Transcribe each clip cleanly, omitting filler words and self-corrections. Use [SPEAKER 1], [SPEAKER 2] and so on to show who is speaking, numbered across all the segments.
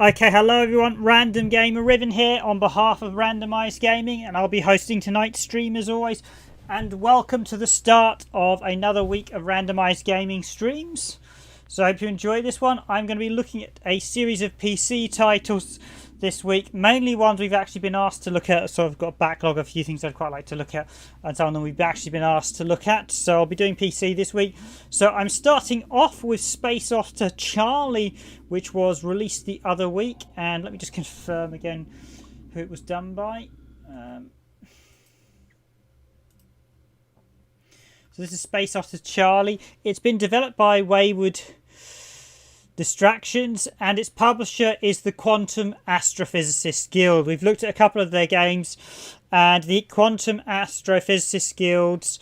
[SPEAKER 1] Okay, hello everyone, Random Gamer Riven here on behalf of Randomised Gaming, and I'll be hosting tonight's stream as always. And welcome to the start of another week of Randomised Gaming streams. So I hope you enjoy this one. I'm going to be looking at a series of PC titles this week, mainly ones we've actually been asked to look at. So I've got a backlog of a few things I'd quite like to look at, and some of them we've actually been asked to look at. So I'll be doing PC this week. So I'm starting off with Space Otter Charlie, which was released the other week, and let me just confirm again who it was done by. So this is Space Otter Charlie. It's been developed by Wayward Distractions, and its publisher is the Quantum Astrophysicists Guild. We've looked at a couple of their games, and the Quantum Astrophysicists Guilds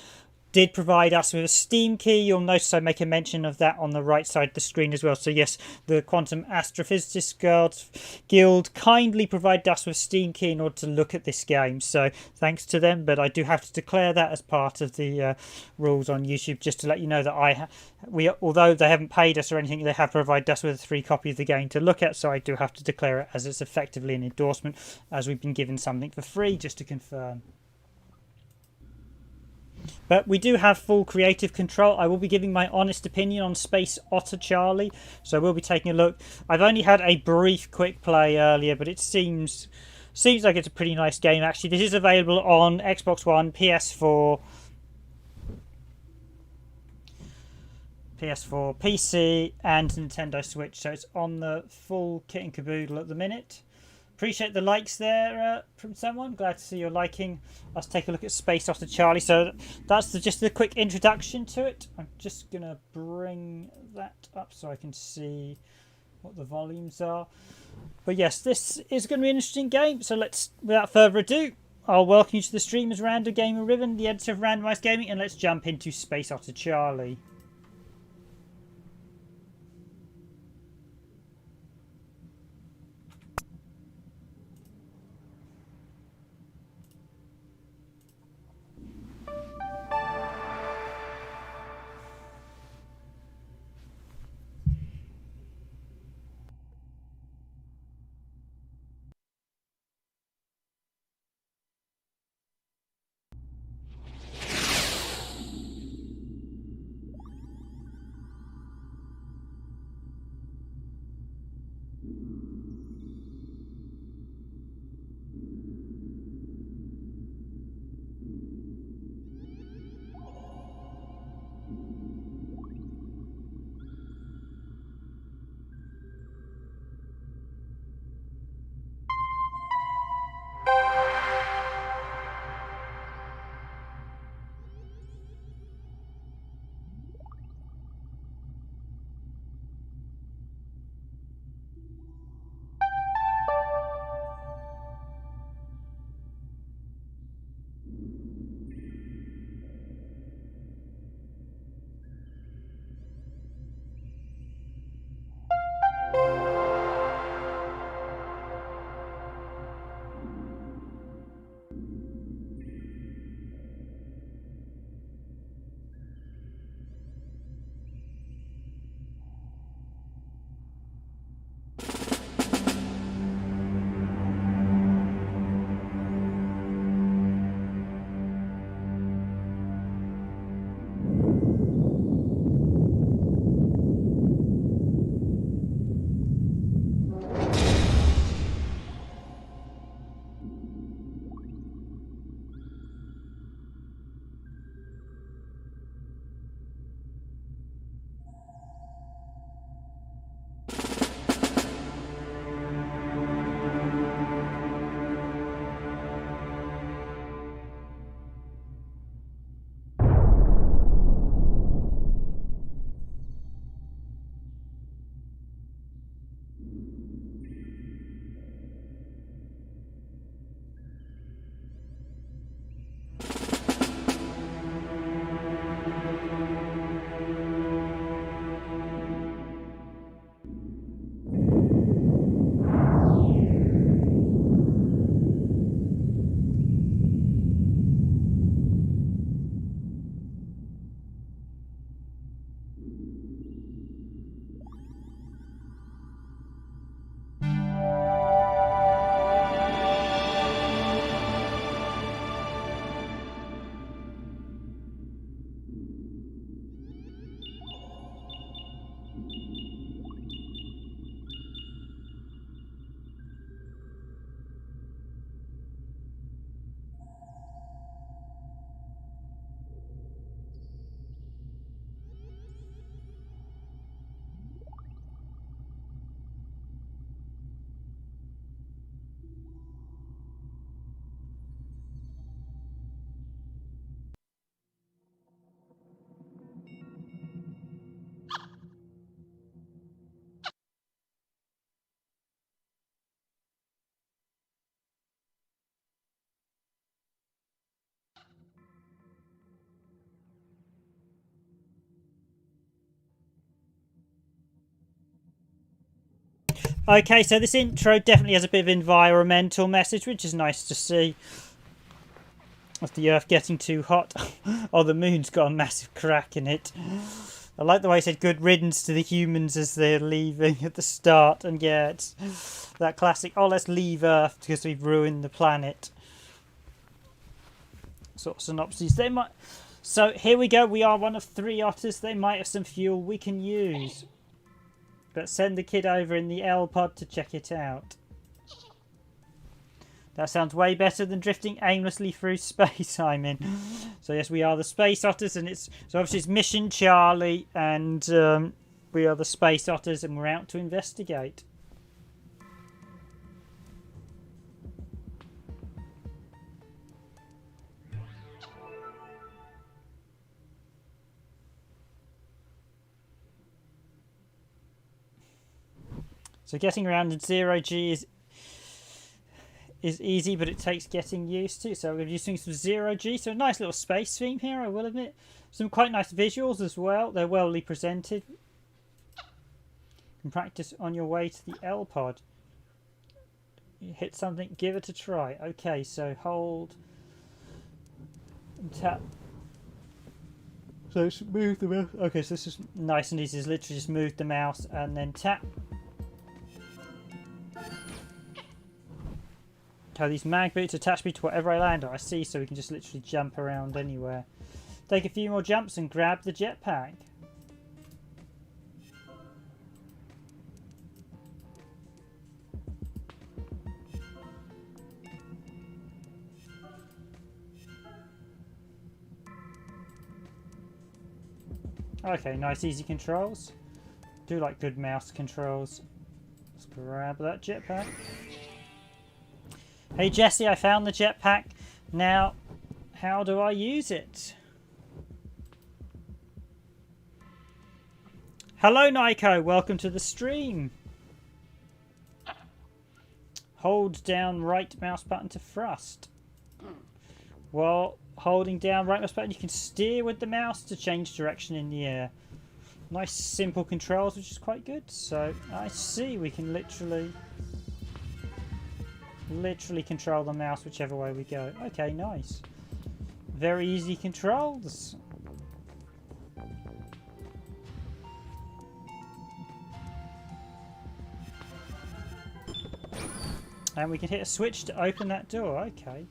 [SPEAKER 1] did provide us with a Steam key. You'll notice I make a mention of that on the right side of the screen as well. So yes, the Quantum Astrophysicists Guild kindly provided us with a Steam key in order to look at this game. So thanks to them, but I do have to declare that as part of the rules on YouTube, just to let you know that although they haven't paid us or anything, they have provided us with a free copy of the game to look at. So I do have to declare it as it's effectively an endorsement, as we've been given something for free, just to confirm. But we do have full creative control. I will be giving my honest opinion on Space Otter Charlie, so we'll be taking a look. I've only had a brief quick play earlier, but it seems like it's a pretty nice game actually. This is available on Xbox One, PS4, PC and Nintendo Switch, so it's on the full kit and caboodle at the minute. Appreciate the likes there from someone. Glad to see you're liking. Let's take a look at Space Otter Charlie. So that's just the quick introduction to it. I'm just going to bring that up so I can see what the volumes are. But yes, this is going to be an interesting game. So without further ado, I'll welcome you to the stream as Random Gamer Riven, the editor of Randomised Gaming, and let's jump into Space Otter Charlie. Okay, so this intro definitely has a bit of environmental message, which is nice to see. Of the Earth getting too hot. Oh, the moon's got a massive crack in it. I like the way he said good riddance to the humans as they're leaving at the start. And yeah, it's that classic, oh, let's leave Earth because we've ruined the planet. Sort of synopses. They might. So here we go. We are one of 3 otters. They might have some fuel we can use. But send the kid over in the L pod to check it out. That sounds way better than drifting aimlessly through space, I'm in. So yes, we are the Space Otters, and it's so obviously it's Mission Charlie, and we are the Space Otters, and we're out to investigate. So getting around in 0G is easy, but it takes getting used to. So we're using some 0G. So a nice little space theme here, I will admit. Some quite nice visuals as well. They're well presented. You can practice on your way to the L pod. You hit something, give it a try. Okay, so hold and tap. So move the mouse. Okay, so this is nice and easy. It's literally just move the mouse and then tap. How these mag boots attach me to whatever I land on. I see, so we can just literally jump around anywhere. Take a few more jumps and grab the jetpack. Okay, nice easy controls. Do like good mouse controls. Let's grab that jetpack. Hey Jesse, I found the jetpack. Now, how do I use it? Hello Nico, welcome to the stream. Hold down right mouse button to thrust. While holding down right mouse button, you can steer with the mouse to change direction in the air. Nice simple controls, which is quite good. So I see we can literally control the mouse whichever way we go. Okay, nice. Very easy controls. And we can hit a switch to open that door. Okay.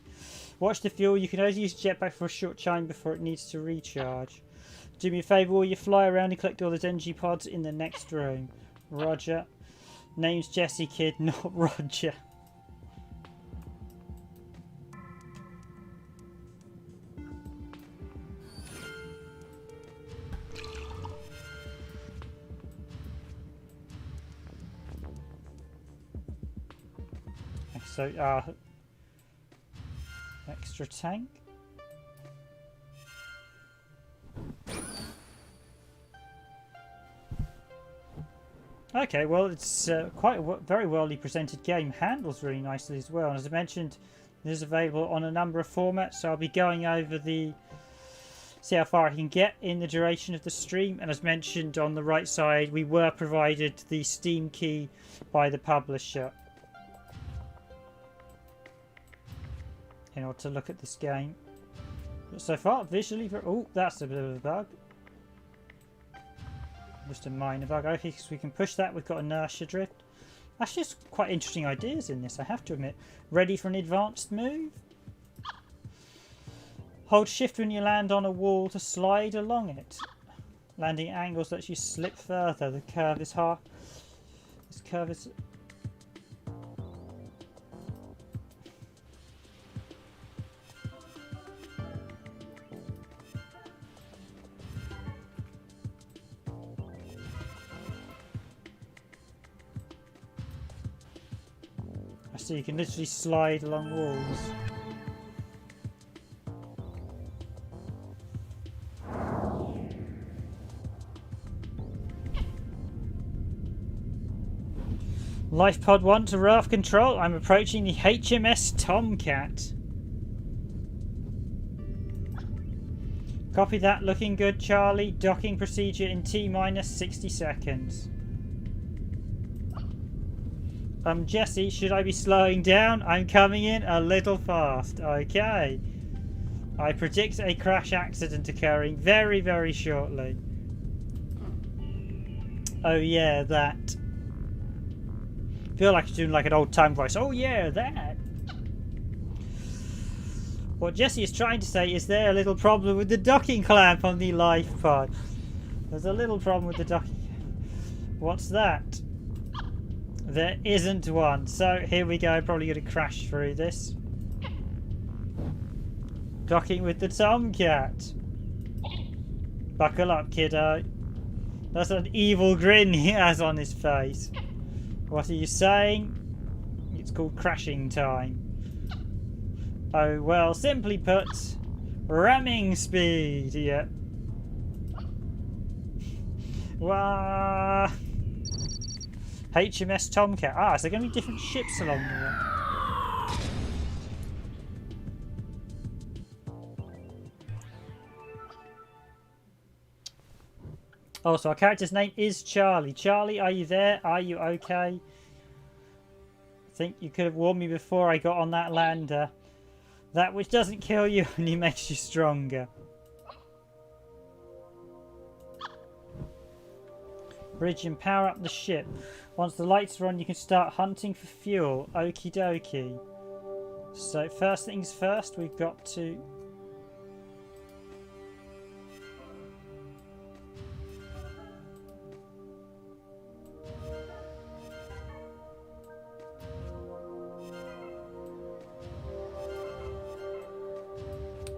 [SPEAKER 1] Watch the fuel. You can only use jetpack for a short time before it needs to recharge. Do me a favour, will you fly around and collect all those energy pods in the next room? Roger. Name's Jesse, kid, not Roger. So, extra tank. Okay, well, it's quite a very well presented game. Handles really nicely as well. And as I mentioned, this is available on a number of formats. So I'll be going over see how far I can get in the duration of the stream. And as mentioned on the right side, we were provided the Steam key by the publisher in order to look at this game. But so far, visually, oh, that's a bit of a bug. Just a minor bug. Okay, so we can push that. We've got inertia drift. That's just quite interesting ideas in this, I have to admit. Ready for an advanced move? Hold shift when you land on a wall to slide along it. Landing angles lets you slip further. The curve is half. This curve is. So you can literally slide along walls. Life Pod 1 to raft control. I'm approaching the HMS Tomcat. Copy that. Looking good, Charlie. Docking procedure in T-minus 60 seconds. Jesse, should I be slowing down? I'm coming in a little fast. Okay. I predict a crash accident occurring very, very shortly. Oh yeah, that. I feel like I'm doing like an old time voice. Oh yeah, that. What Jesse is trying to say is there a little problem with the docking clamp on the life pod. There's a little problem with the docking. What's that? There isn't one. So here we go. Probably going to crash through this. Docking with the Tomcat. Buckle up, kiddo. That's an evil grin he has on his face. What are you saying? It's called crashing time. Oh well, simply put, ramming speed. Yep. Wah. HMS Tomcat. Ah, so there going to be different ships along the way. Oh, so our character's name is Charlie. Charlie, are you there? Are you okay? I think you could have warned me before I got on that lander. That which doesn't kill you only makes you stronger. Bridge and power up the ship. Once the lights are on, you can start hunting for fuel. Okie dokie. So first things first, we've got to...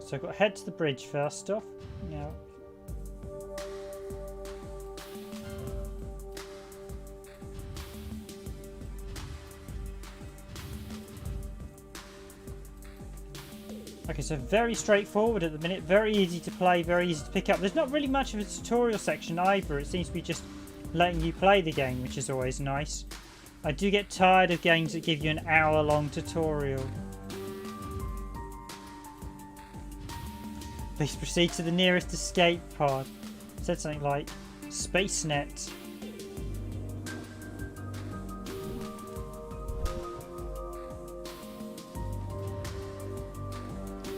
[SPEAKER 1] So I've got to head to the bridge first off. Now, okay, so very straightforward at the minute. Very easy to play, very easy to pick up. There's not really much of a tutorial section either. It seems to be just letting you play the game, which is always nice. I do get tired of games that give you an hour-long tutorial. Please proceed to the nearest escape pod. It said something like SpaceNet.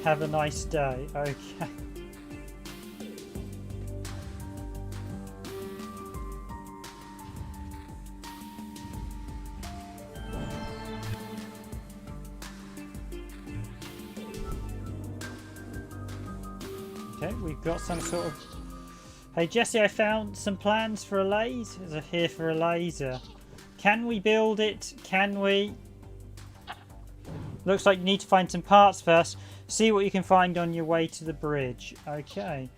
[SPEAKER 1] Have a nice day. Okay. Okay, we've got some sort of... Hey Jesse, I found some plans for a laser. Here for a laser. Can we build it? Can we? Looks like you need to find some parts first. See what you can find on your way to the bridge. Okay.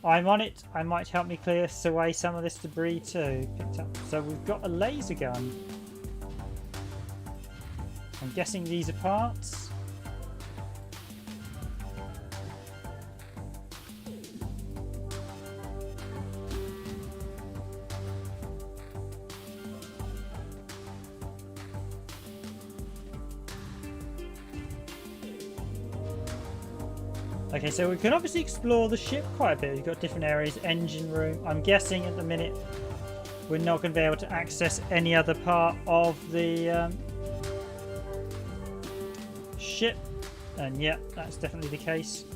[SPEAKER 1] I'm on it. I might help me clear away some of this debris too. Picked up. So we've got a laser gun. I'm guessing these are parts. Okay, so we can obviously explore the ship quite a bit. We've got different areas, engine room. I'm guessing at the minute we're not going to be able to access any other part of the ship. And yeah, that's definitely the case.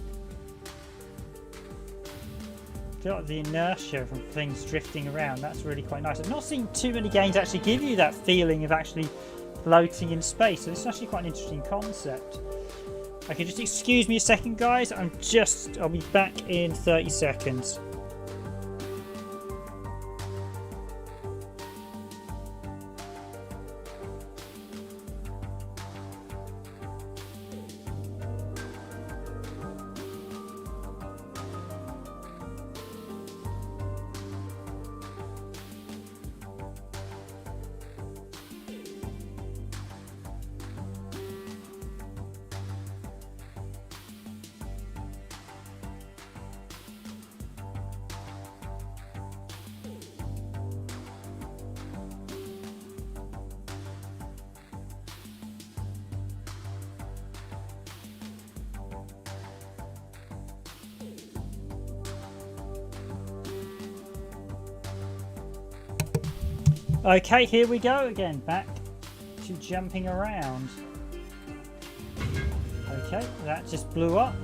[SPEAKER 1] I feel like the inertia from things drifting around, that's really quite nice. I've not seen too many games actually give you that feeling of actually floating in space. So this is actually quite an interesting concept. Okay, just excuse me a second, guys. I'll be back in 30 seconds. Okay, here we go again, back. actually jumping around. Okay, that just blew up.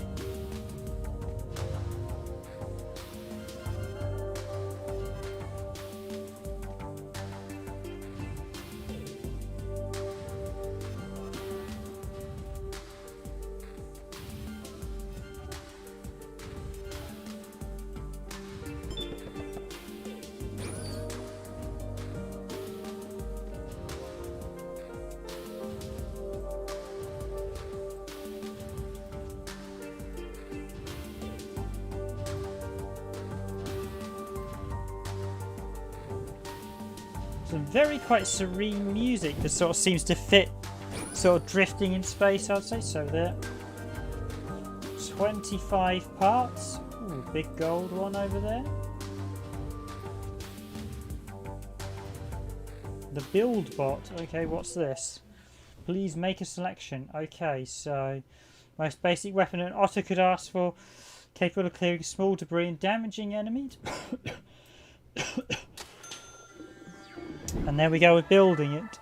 [SPEAKER 1] Some very quite serene music that sort of seems to fit sort of drifting in space, I'd say. So there, 25 parts. Ooh, big gold one over there. The build bot. Okay, what's this? Please make a selection. Okay, so most basic weapon an Otter could ask for, capable of clearing small debris and damaging enemies. And there we go with building it.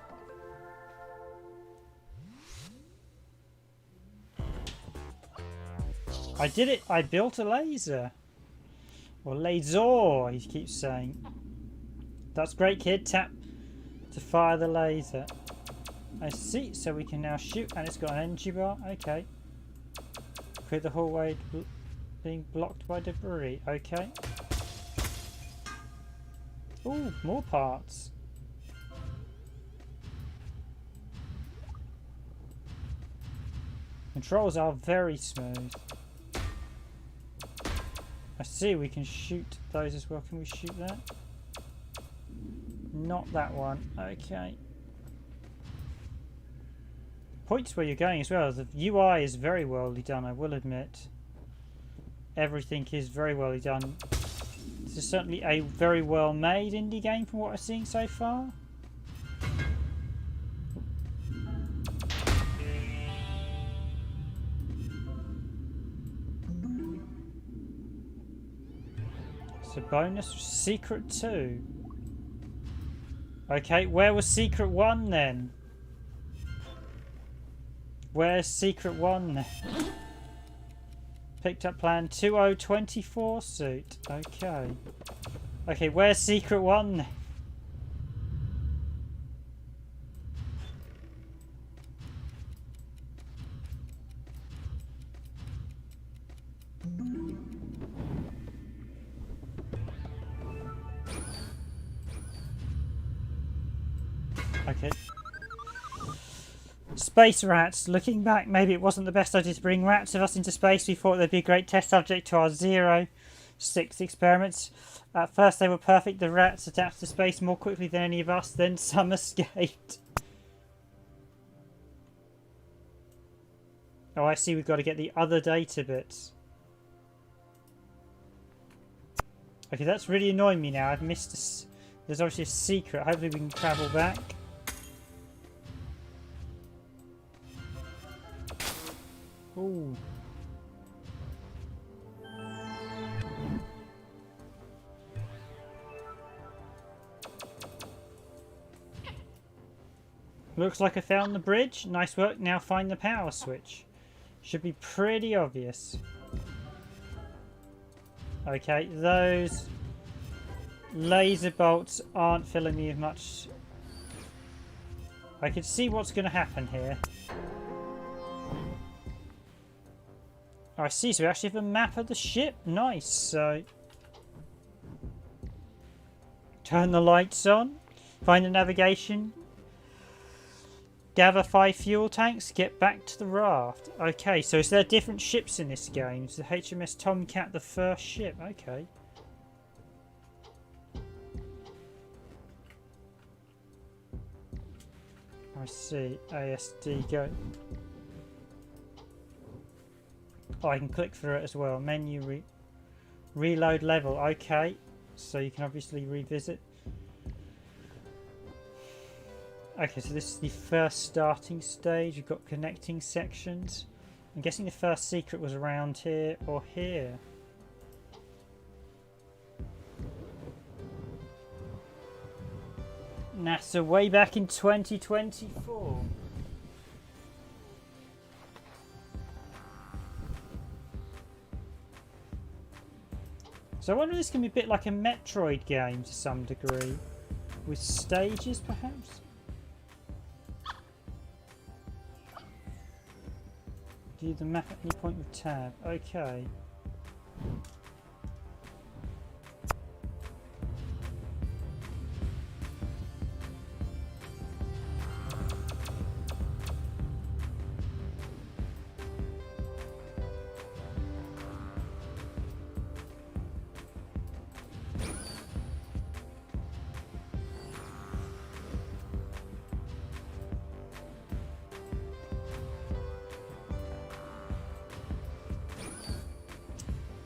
[SPEAKER 1] I did it. I built a laser. Or laser, he keeps saying. That's great, kid. Tap to fire the laser. I see. So we can now shoot. And it's got an energy bar. Okay. Clear the hallway being blocked by debris. Okay. Ooh, more parts. Controls are very smooth. I see we can shoot those as well. Can we shoot that? Not that one. Okay. Points where you're going as well. The UI is very well done, I will admit. Everything is very well done. This is certainly a very well made indie game from what I've seen so far. So bonus secret 2. Okay, where was secret 1 then? Where's secret 1 then? Picked up plan 2024 suit. Okay. Okay, where's secret 1 then? Okay. Space rats. Looking back, maybe it wasn't the best idea to bring rats of us into space. We thought they'd be a great test subject to our 0-6 experiments. At first they were perfect. The rats adapted to space more quickly than any of us. Then some escaped. Oh, I see. We've got to get the other data bits. Okay, that's really annoying me now. I've missed there's obviously a secret. Hopefully we can travel back. Ooh. Looks like I found the bridge. Nice work. Now find the power switch. Should be pretty obvious. Okay, those laser bolts aren't filling me with much. I can see what's going to happen here. I see, so we actually have a map of the ship. Nice. So turn the lights on, find the navigation, gather 5 fuel tanks, get back to the raft. Okay, so is there different ships in this game? Is the HMS Tomcat the first ship? Okay. I see. ASD go. Oh, I can click through it as well. Menu reload level. Okay, so you can obviously revisit. Okay, so this is the first starting stage. You've got connecting sections. I'm guessing the first secret was around here or here. NASA way back in 2024. So I wonder if this can be a bit like a Metroid game to some degree, with stages perhaps? View the map at any point with tab. Okay.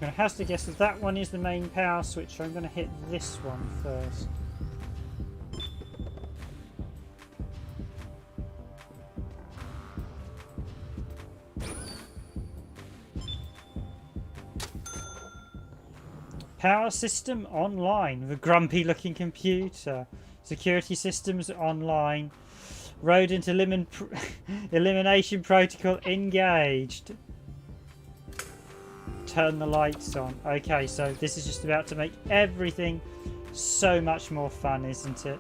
[SPEAKER 1] I'm going to have to guess that that one is the main power switch, so I'm going to hit this one first. Power system online. The grumpy looking computer. Security systems online. Rodent elimination protocol engaged. Turn the lights on. Okay, so this is just about to make everything so much more fun, isn't it?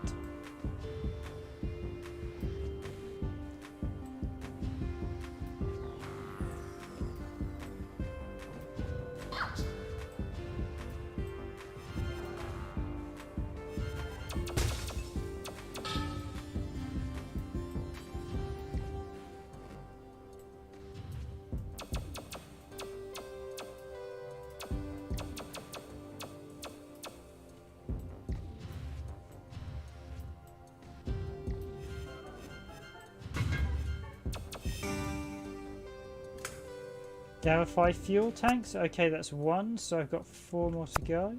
[SPEAKER 1] Gavify fuel tanks. Okay, that's one, so I've got 4 more to go.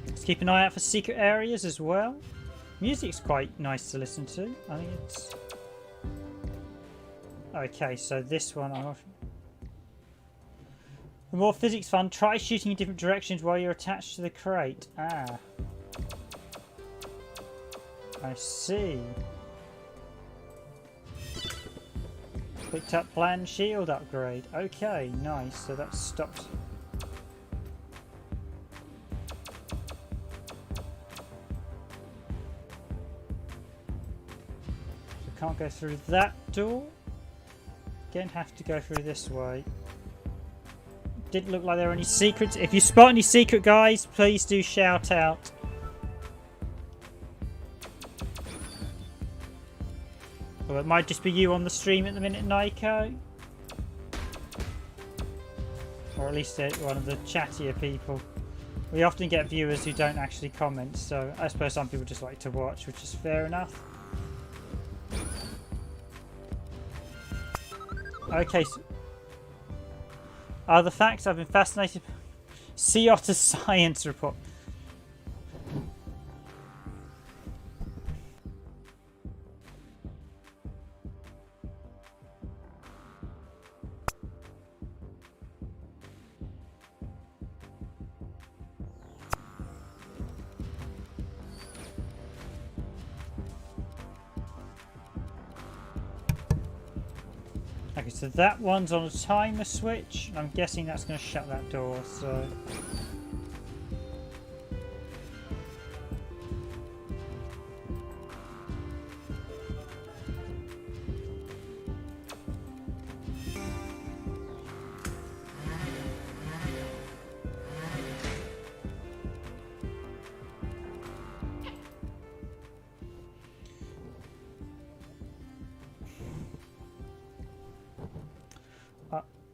[SPEAKER 1] Let's keep an eye out for secret areas as well. Music's quite nice to listen to. I think it's... Okay, so this one... For more physics fun, try shooting in different directions while you're attached to the crate. Ah. I see. Picked up planned shield upgrade. Okay, nice. So that stops. So can't go through that door. Again, have to go through this way. Didn't look like there were any secrets. If you spot any secret guys, please do shout out. Well, it might just be you on the stream at the minute, Nico. Or at least one of the chattier people. We often get viewers who don't actually comment, so I suppose some people just like to watch, which is fair enough. Okay, so... the facts I've been fascinated... Sea Otter science report. Okay, so that one's on a timer switch. I'm guessing that's going to shut that door, so...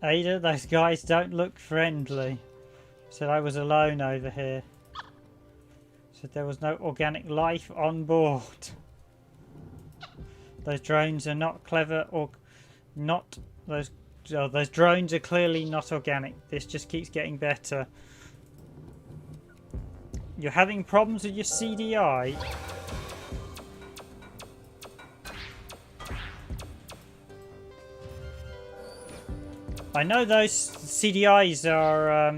[SPEAKER 1] Ada, those guys don't look friendly. Said I was alone over here. Said there was no organic life on board. Those drones are not clever or not. Those drones are clearly not organic. This just keeps getting better. You're having problems with your CDI? I know those CDIs are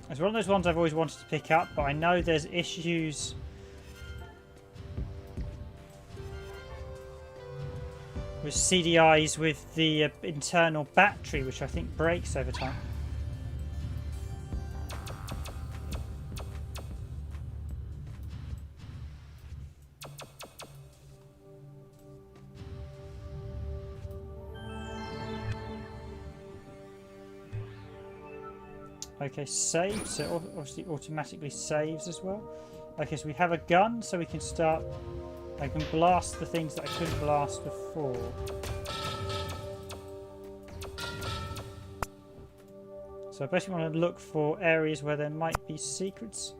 [SPEAKER 1] It's one of those ones I've always wanted to pick up, but I know there's issues with CDIs with the internal battery, which I think breaks over time. Okay, save, so obviously automatically saves as well. Okay, so we have a gun, so we can start. I can blast the things that I couldn't blast before. So I basically want to look for areas where there might be secrets.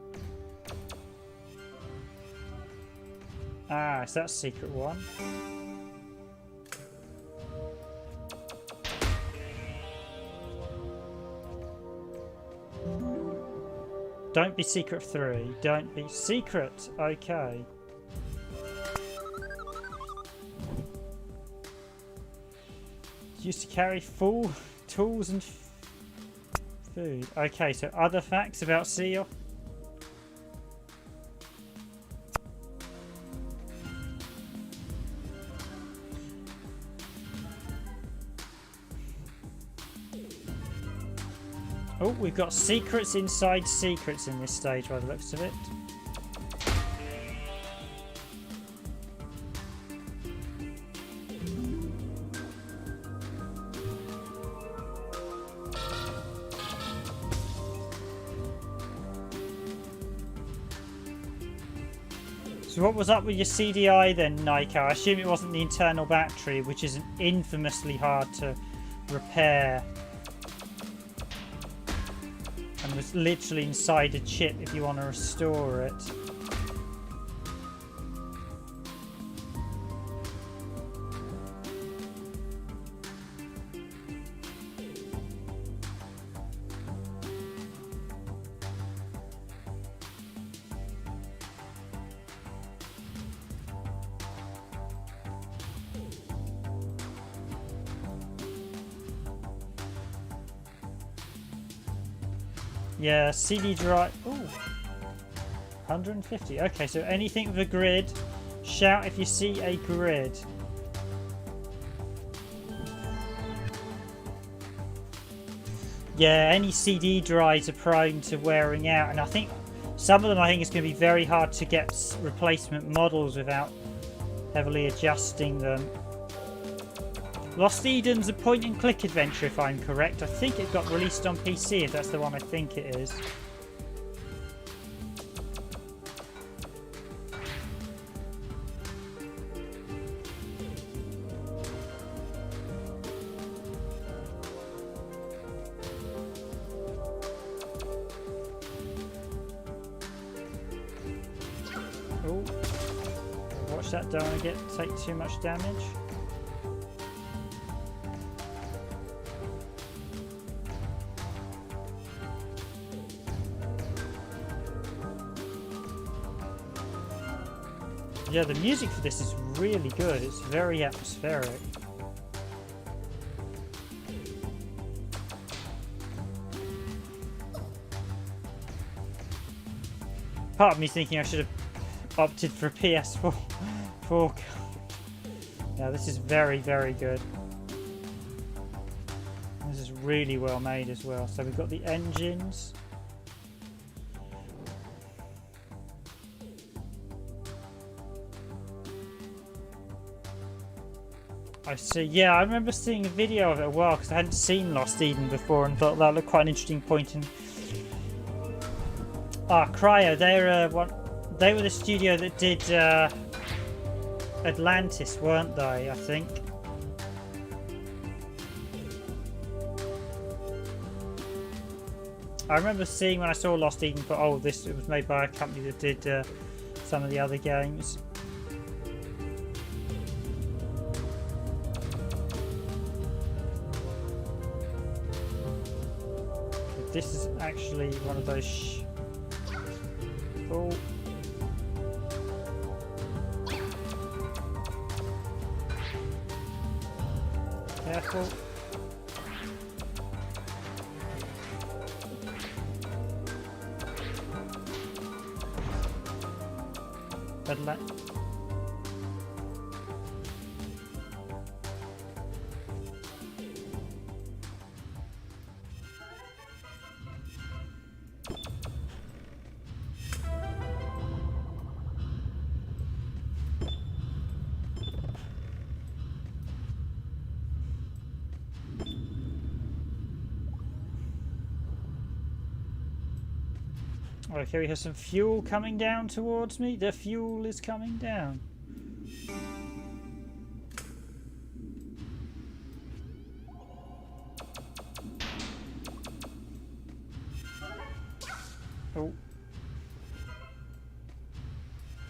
[SPEAKER 1] Ah, so that's secret one. Don't be secret 3. Don't be secret. Okay. Used to carry full tools and food. Okay, so other facts about Seal. Oh, we've got secrets inside secrets in this stage by the looks of it. So what was up with your CDI then, Nike? I assume it wasn't the internal battery, which is infamously hard to repair. And was literally inside a chip if you want to restore it. Yeah, CD drive. Ooh, 150. Okay, so anything with a grid, shout if you see a grid. Yeah, any CD drives are prone to wearing out, and I think some of them, I think it's going to be very hard to get replacement models without heavily adjusting them. Lost Eden's a point-and-click adventure, if I'm correct. I think it got released on PC, if that's the one I think it is. Oh, watch that, don't want to take too much damage. Yeah, the music for this is really good. It's very atmospheric. Part of me thinking I should have opted for a PS4. Yeah, this is very, very good. This is really well made as well. So we've got the engines. I see. Yeah, I remember seeing a video of it a while because I hadn't seen Lost Eden before and thought that looked quite an interesting point. And Cryo, they were the studio that did Atlantis, weren't they? I think. I remember seeing when I saw Lost Eden, but it was made by a company that did some of the other games. This is actually one of those. Oh. Careful. Red light. Okay, we have some fuel coming down towards me. The fuel is coming down. Oh.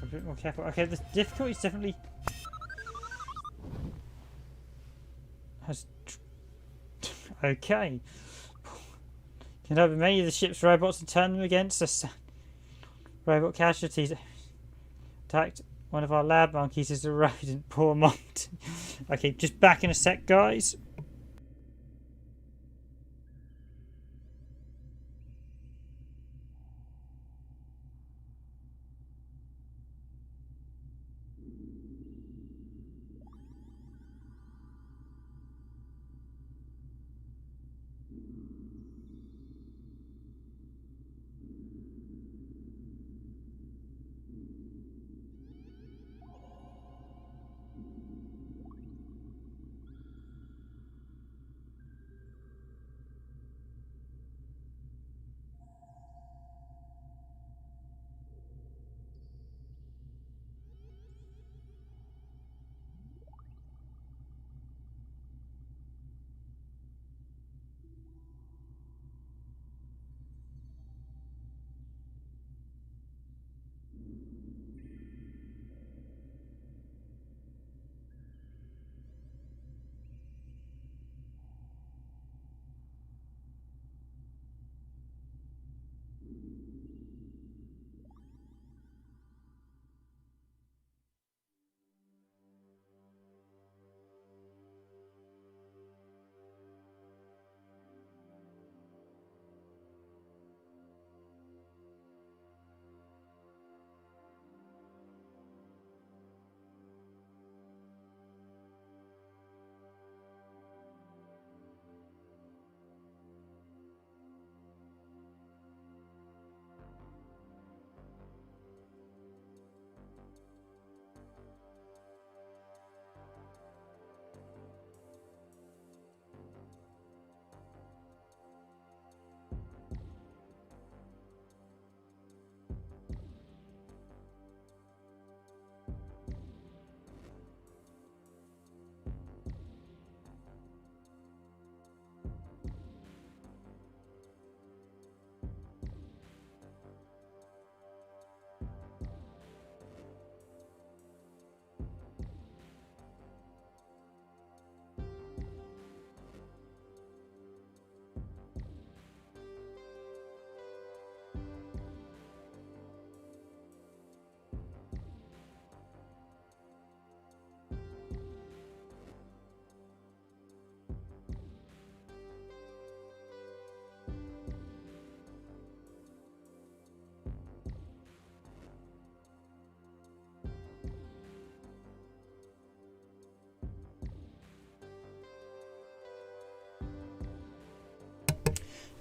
[SPEAKER 1] A bit more careful. Okay, the difficulty is definitely... Okay. Can open many of the ship's robots and turn them against us. Robot casualties. Attacked one of our lab monkeys is a rodent. Poor Monty. Okay, just back in a sec, guys.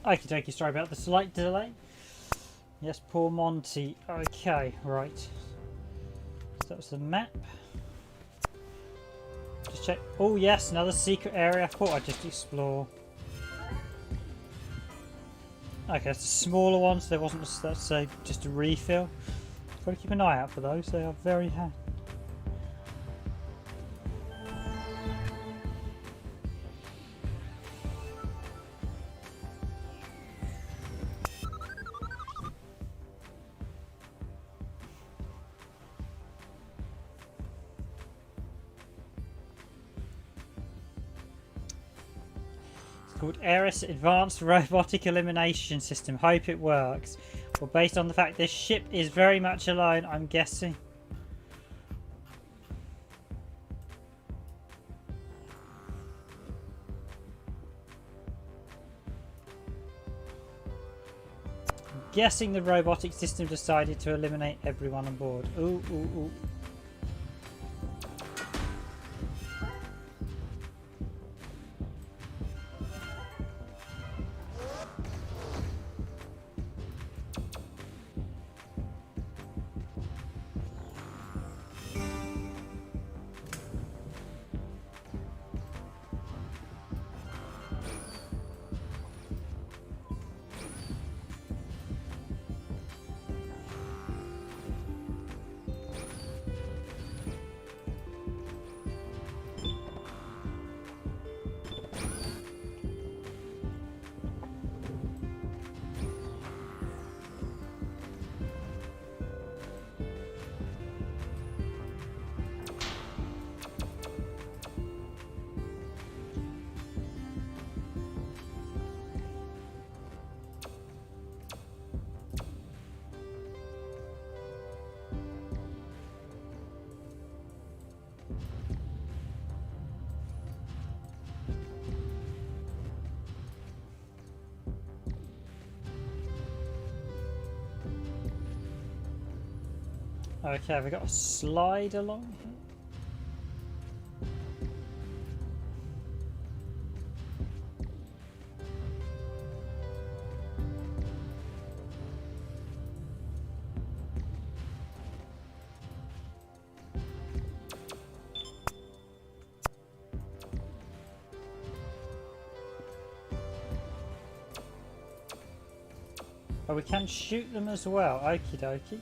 [SPEAKER 1] Okie dokie, sorry about the slight delay. Yes, poor Monty. Okay, right. So that was the map. Just check. Oh yes, another secret area. I thought I'd just explore. Okay, that's a smaller one, so there wasn't that's just a refill. Got to keep an eye out for those. They are very handy. Called ARIS Advanced Robotic Elimination System. Hope it works. Well, based on the fact this ship is very much alone, I'm guessing. I'm guessing the robotic system decided to eliminate everyone on board. Ooh, ooh, ooh. Okay, have we got a slide along here? Oh, we can shoot them as well. Okie dokie.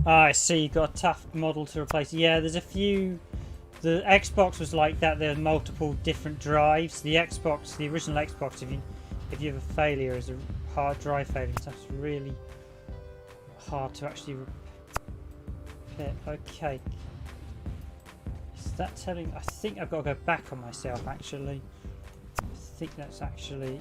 [SPEAKER 1] Ah, I see. You've got a tough model to replace. Yeah, there's a few. The Xbox was like that. There are multiple different drives. The Xbox, the original Xbox, if you have a failure, is a hard drive failure. That's really hard to actually repair. Okay. Is that telling? I think I've got to go back on myself. Actually, I think that's actually.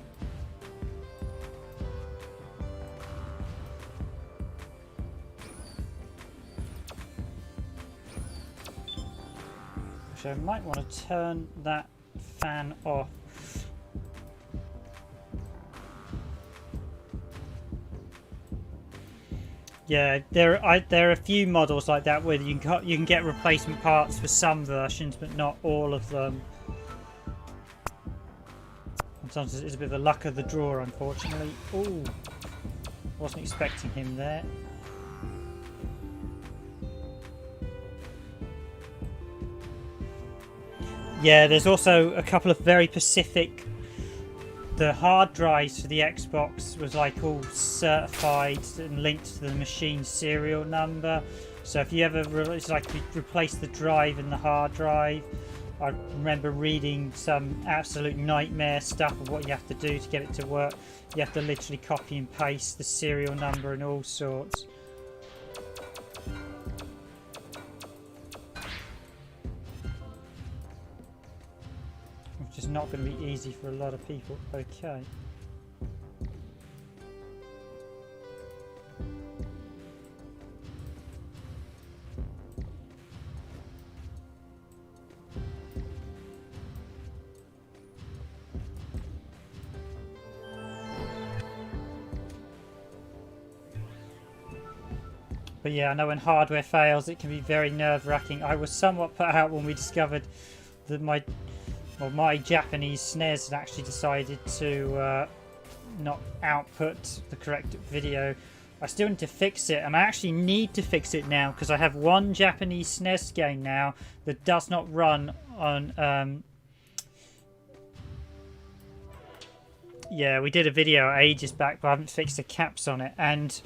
[SPEAKER 1] I might want to turn that fan off. Yeah, there are a few models like that where you can get replacement parts for some versions, but not all of them. Sometimes it's a bit of a luck of the draw, unfortunately. Ooh, wasn't expecting him there. Yeah, there's also a couple of very specific. The hard drives for the Xbox was like all certified and linked to the machine serial number. So if you ever it's like you replace the drive in the hard drive. I remember reading some absolute nightmare stuff of what you have to do to get it to work. You have to literally copy and paste the serial number and all sorts. Which is not going to be easy for a lot of people. Okay. But yeah, I know when hardware fails, it can be very nerve-wracking. I was somewhat put out when we discovered that my Japanese SNES had actually decided to not output the correct video. I still need to fix it, and I actually need to fix it now because I have one Japanese SNES game now that does not run on. Yeah, we did a video ages back, but I haven't fixed the caps on it, and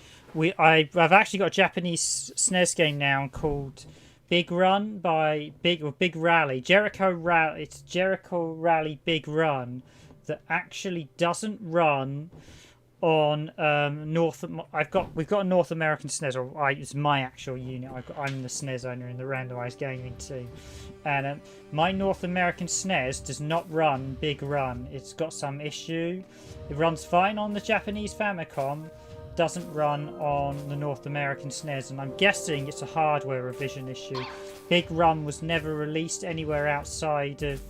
[SPEAKER 1] I've actually got a Japanese SNES game now called Big Run by Big Rally, Jericho Rally. It's Jericho Rally Big Run that actually doesn't run on we've got a North American SNES, or it's my actual unit. I'm the SNES owner in the Randomised Gaming team, and my North American SNES does not run Big Run. It's got some issue. It runs fine on the Japanese Famicom, doesn't run on the North American SNES, and I'm guessing it's a hardware revision issue. Big Run was never released anywhere outside of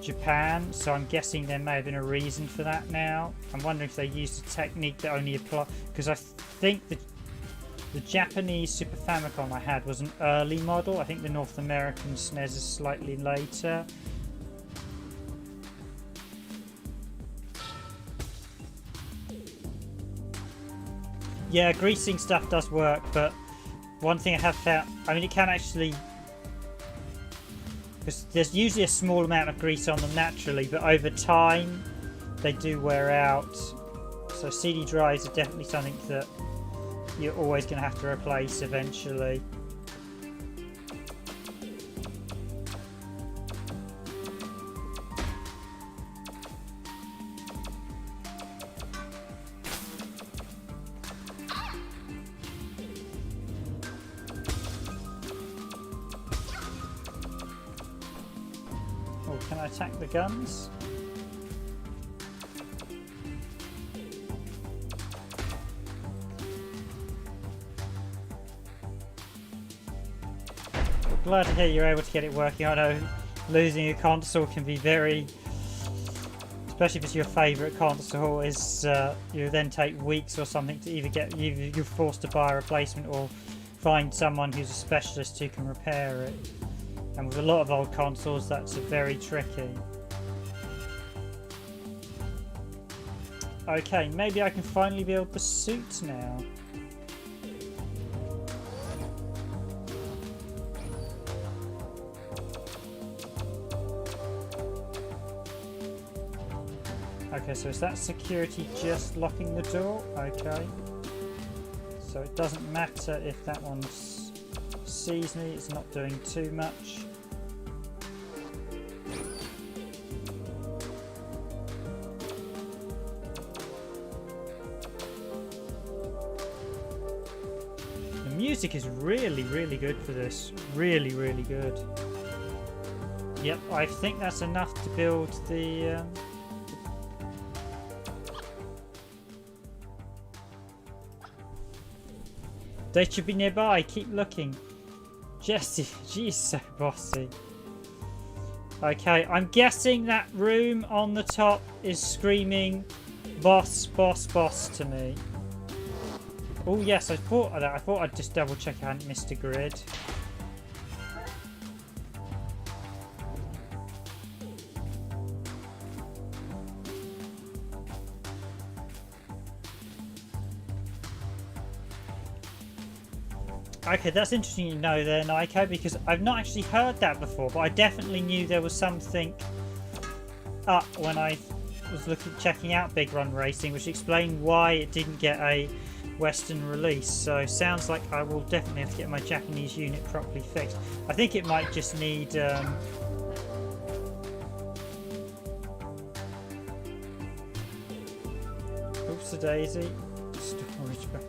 [SPEAKER 1] Japan, so I'm guessing there may have been a reason for that now. I'm wondering if they used a technique that only applies, because I think the Japanese Super Famicom I had was an early model. I think the North American SNES is slightly later. Yeah, greasing stuff does work, but one thing I have found, I mean, it can actually, because there's usually a small amount of grease on them naturally, but over time they do wear out. So CD drives are definitely something that you're always going to have to replace eventually. Can I attack the guns? Glad to hear you're able to get it working. I know losing a console can be very, especially if it's your favourite console, is you then take weeks or something to either get you're forced to buy a replacement or find someone who's a specialist who can repair it. And with a lot of old consoles, that's very tricky. Okay, maybe I can finally build the suit now. Okay, so is that security just locking the door? Okay. So it doesn't matter if that one sees me, it's not doing too much. The music is really, really good for this. Really, really good. Yep, I think that's enough to build the... They should be nearby. Keep looking. Jesse, she's so bossy. Okay, I'm guessing that room on the top is screaming boss, boss, boss to me. Oh yes, I thought of that. I thought I'd just double check I hadn't missed a grid. Okay, that's interesting to know there, Nico, because I've not actually heard that before, but I definitely knew there was something up when I was checking out Big Run Racing, which explained why it didn't get a Western release. So sounds like I will definitely have to get my Japanese unit properly fixed. I think it might just need... Oops-a-daisy. Storage back.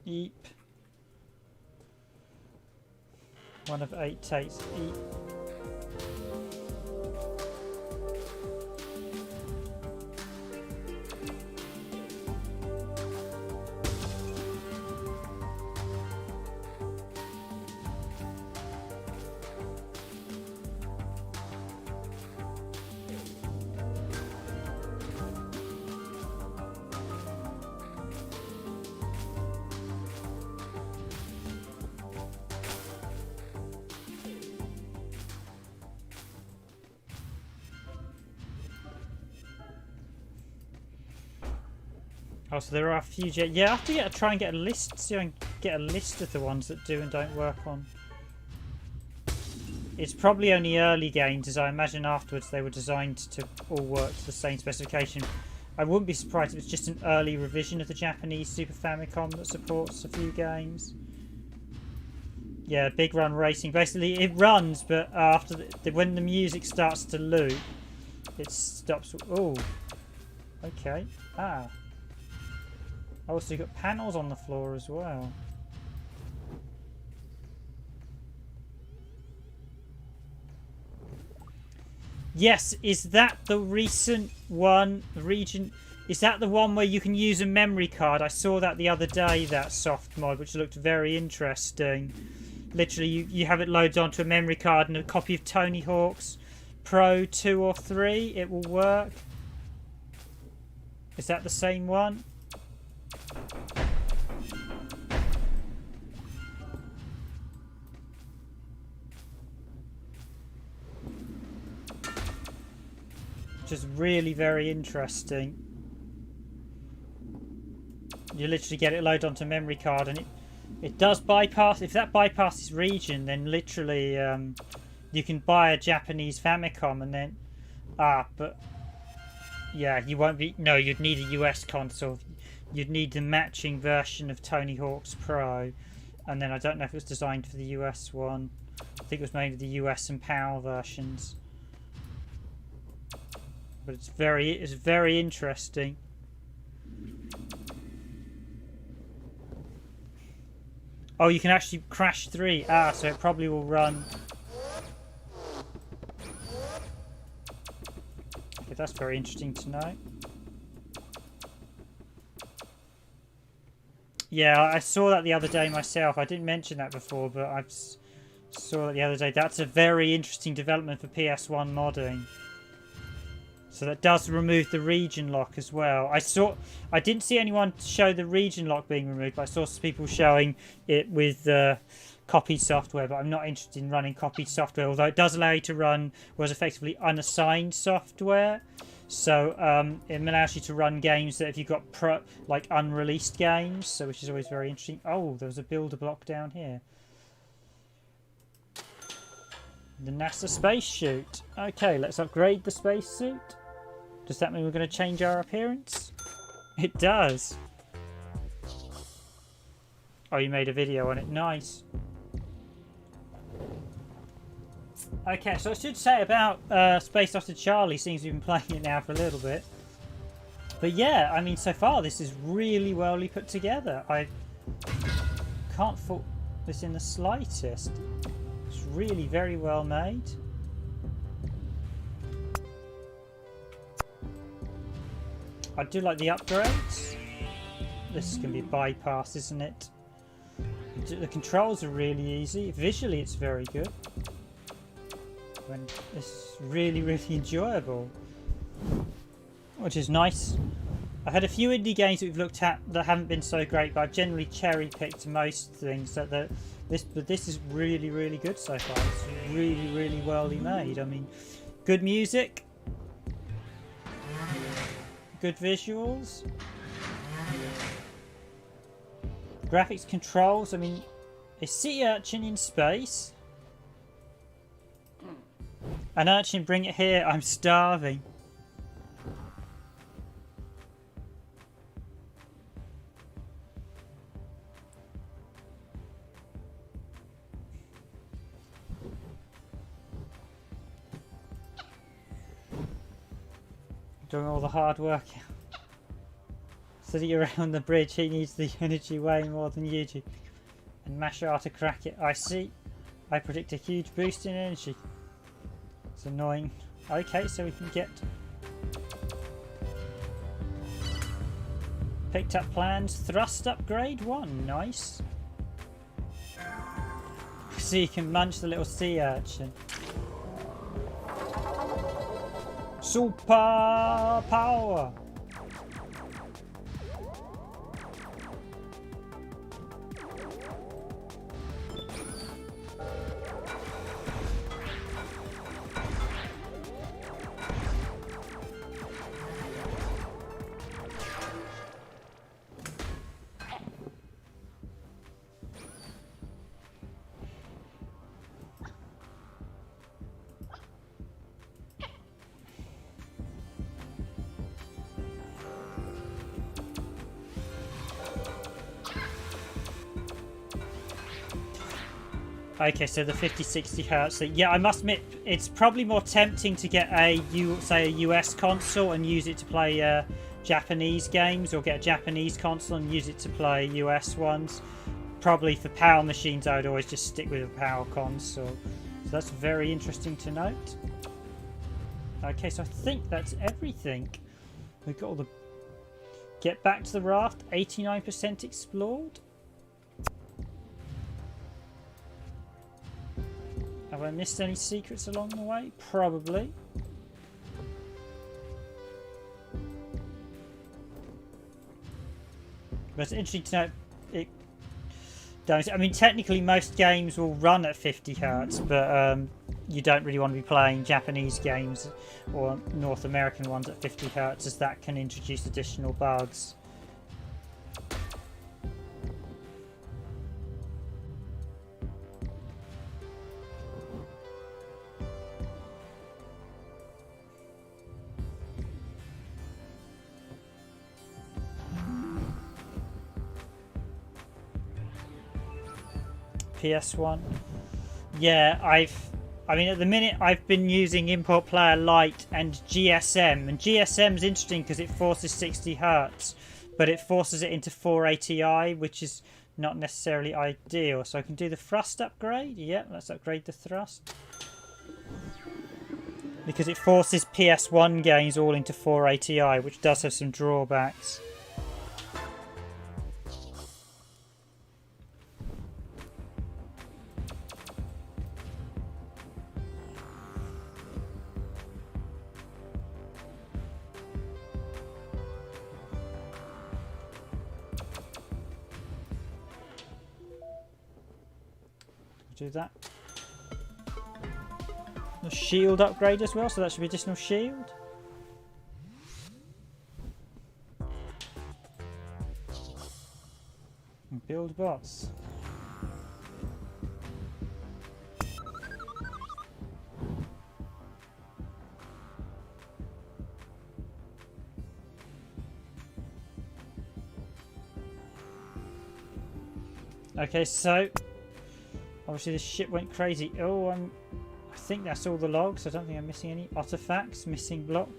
[SPEAKER 1] Eep. One of 8 takes eep. Oh, so there are a few... Yeah, I have to try and get a list, see if I can get a list of the ones that do and don't work on. It's probably only early games, as I imagine afterwards they were designed to all work to the same specification. I wouldn't be surprised if it's just an early revision of the Japanese Super Famicom that supports a few games. Yeah, big run racing. Basically, it runs, but after when the music starts to loop, it stops. Oh, okay. Ah. Oh, so you've got panels on the floor as well. Yes, is that the recent one? Region? Is that the one where you can use a memory card? I saw that the other day, that soft mod, which looked very interesting. Literally, you have it loaded onto a memory card and a copy of Tony Hawk's Pro 2 or 3. It will work. Is that the same one? Which is really very interesting. You literally get it loaded onto a memory card, and it does bypass. If that bypasses region, then literally you can buy a Japanese Famicom, and then but yeah, you won't be. No, you'd need a US console. You'd need the matching version of Tony Hawk's Pro, and then I don't know if it was designed for the US one. I think it was made for the US and PAL versions. But it's very interesting. Oh, you can actually crash 3. So it probably will run. Okay, that's very interesting to know. Yeah, I saw that the other day myself. I didn't mention that before, but I saw that the other day. That's a very interesting development for PS1 modding. So that does remove the region lock as well. I didn't see anyone show the region lock being removed, but I saw some people showing it with copied software, but I'm not interested in running copied software, although it does allow you to run what is effectively unassigned software. So it allows you to run games that if you've got like unreleased games, so which is always very interesting. Oh, there was a builder block down here. The NASA spacesuit. Okay, let's upgrade the spacesuit. Does that mean we're going to change our appearance? It does. Oh, you made a video on it. Nice. Okay, so I should say about Space Otter Charlie, seems we've been playing it now for a little bit. But yeah, I mean, so far this is really well put together. I can't fault this in the slightest. It's really very well made. I do like the upgrades. This is going to be bypass, isn't it? The controls are really easy. Visually, it's very good. It's really, really enjoyable, which is nice. I've had a few indie games that we've looked at that haven't been so great, but I've generally cherry-picked most things. But this is really, really good so far. It's really, really well made. I mean, good music. Good visuals. Graphics controls. I mean, a sea urchin in space. An urchin, bring it here. I'm starving. Doing all the hard work. Sitting around the bridge, he needs the energy way more than you do. And mash R to crack it. I see. I predict a huge boost in energy. It's annoying. Okay, so we can get... Picked up plans. Thrust upgrade 1. Nice. So you can munch the little sea urchin. Super power. Okay, so the 50-60 hertz. Yeah, I must admit, it's probably more tempting to get a US console and use it to play Japanese games, or get a Japanese console and use it to play US ones. Probably for power machines, I would always just stick with a power console. So that's very interesting to note. Okay, so I think that's everything. We've got all the... Get back to the raft, 89% explored. Have I missed any secrets along the way? Probably. But it's interesting to know I mean, technically most games will run at 50 hertz, but you don't really want to be playing Japanese games or North American ones at 50 hertz, as that can introduce additional bugs. PS1. Yeah, I mean, at the minute I've been using Import Player Lite and GSM, and GSM is interesting because it forces 60 hertz, but it forces it into 480i, which is not necessarily ideal. So I can do the thrust upgrade. Yeah, let's upgrade the thrust, because it forces PS1 games all into 480i, which does have some drawbacks. Do that. The shield upgrade as well, so that should be additional shield. And build bots. Okay, so obviously this ship went crazy. Oh, I think that's all the logs. I don't think I'm missing any. Artifacts, missing block.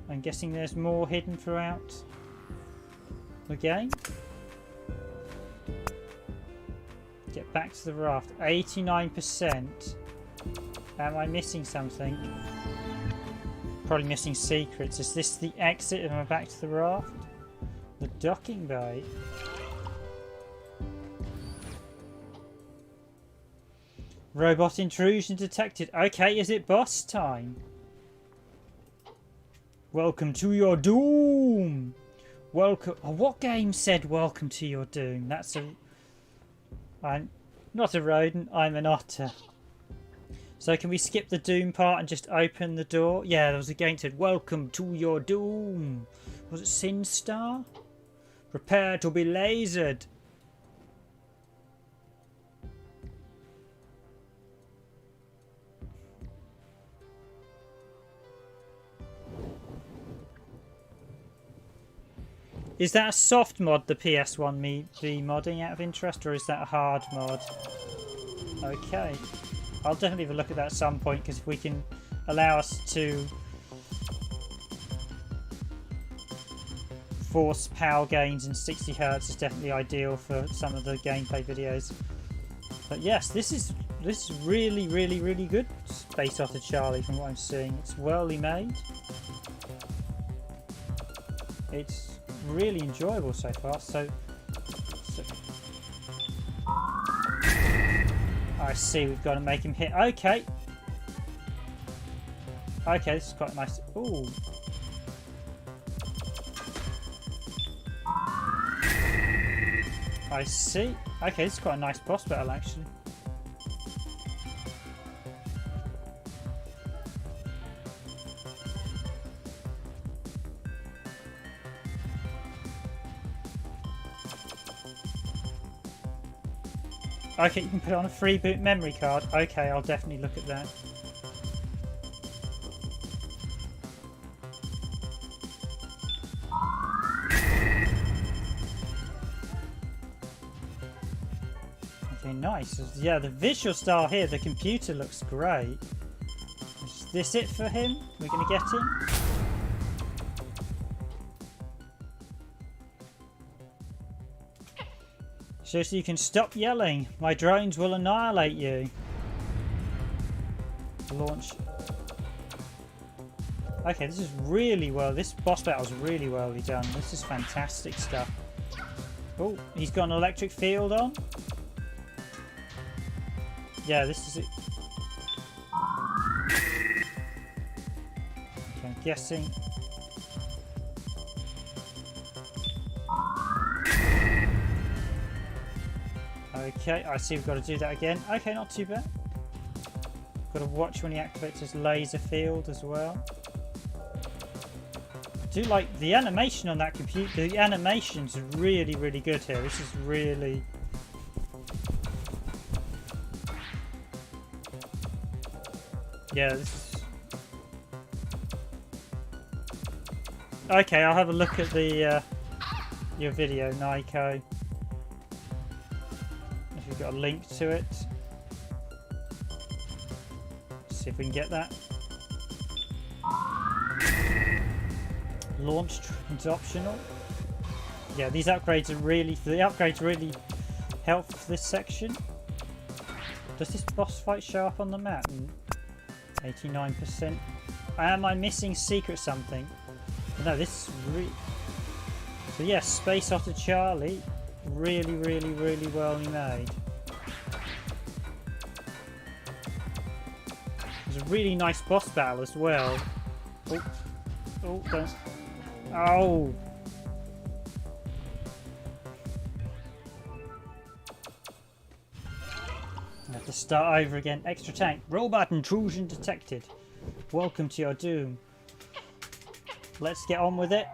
[SPEAKER 1] I'm guessing there's more hidden throughout the game. Get back to the raft. 89%. Am I missing something? Probably missing secrets. Is this the exit? Am I back to the raft? The docking bay. Robot intrusion detected. Okay, is it boss time? Welcome to your doom. Welcome. Oh, what game said welcome to your doom? That's a... I'm not a rodent, I'm an otter. So can we skip the doom part and just open the door? Yeah, there was a game that said welcome to your doom. Was it Sin Star? Prepare to be lasered. Is that a soft mod, the PS1 V modding, out of interest, or is that a hard mod? Okay. I'll definitely have a look at that at some point, because if we can allow us to force power gains in 60 Hz is definitely ideal for some of the gameplay videos. But yes, this is really, really, really good Space Otter Charlie from what I'm seeing. It's well made. It's really enjoyable so far. So I see we've got to make him hit. Okay. Okay, this is quite nice. Ooh. I see. Okay, this is quite a nice boss battle actually. Okay, you can put it on a free boot memory card. Okay, I'll definitely look at that. Okay, Okay, nice. Yeah, the visual style here, the computer looks great. Is this it for him? We're going to get him? So you can stop yelling. My drones will annihilate you. Launch. Okay, this is really well. This boss battle is really well done. This is fantastic stuff. Oh, he's got an electric field on. Yeah, this is it. Okay, I'm guessing. Okay, I see we've got to do that again. Okay, not too bad. Got to watch when he activates his laser field as well. I do like the animation on that computer. The animation's really, really good here. This is really... Yeah, this is... Okay, I'll have a look at the your video, Nico. If you've got a link to it. See if we can get that. Launch is optional. Yeah, these upgrades are really... The upgrades really help this section. Does this boss fight show up on the map? 89%. Am I missing secret something? No, this is really... So yeah, Space Otter Charlie. Really, really, really well made. It's a really nice boss battle as well. Oh, oh, don't... Oh! I have to start over again. Extra tank. Robot intrusion detected. Welcome to your doom. Let's get on with it.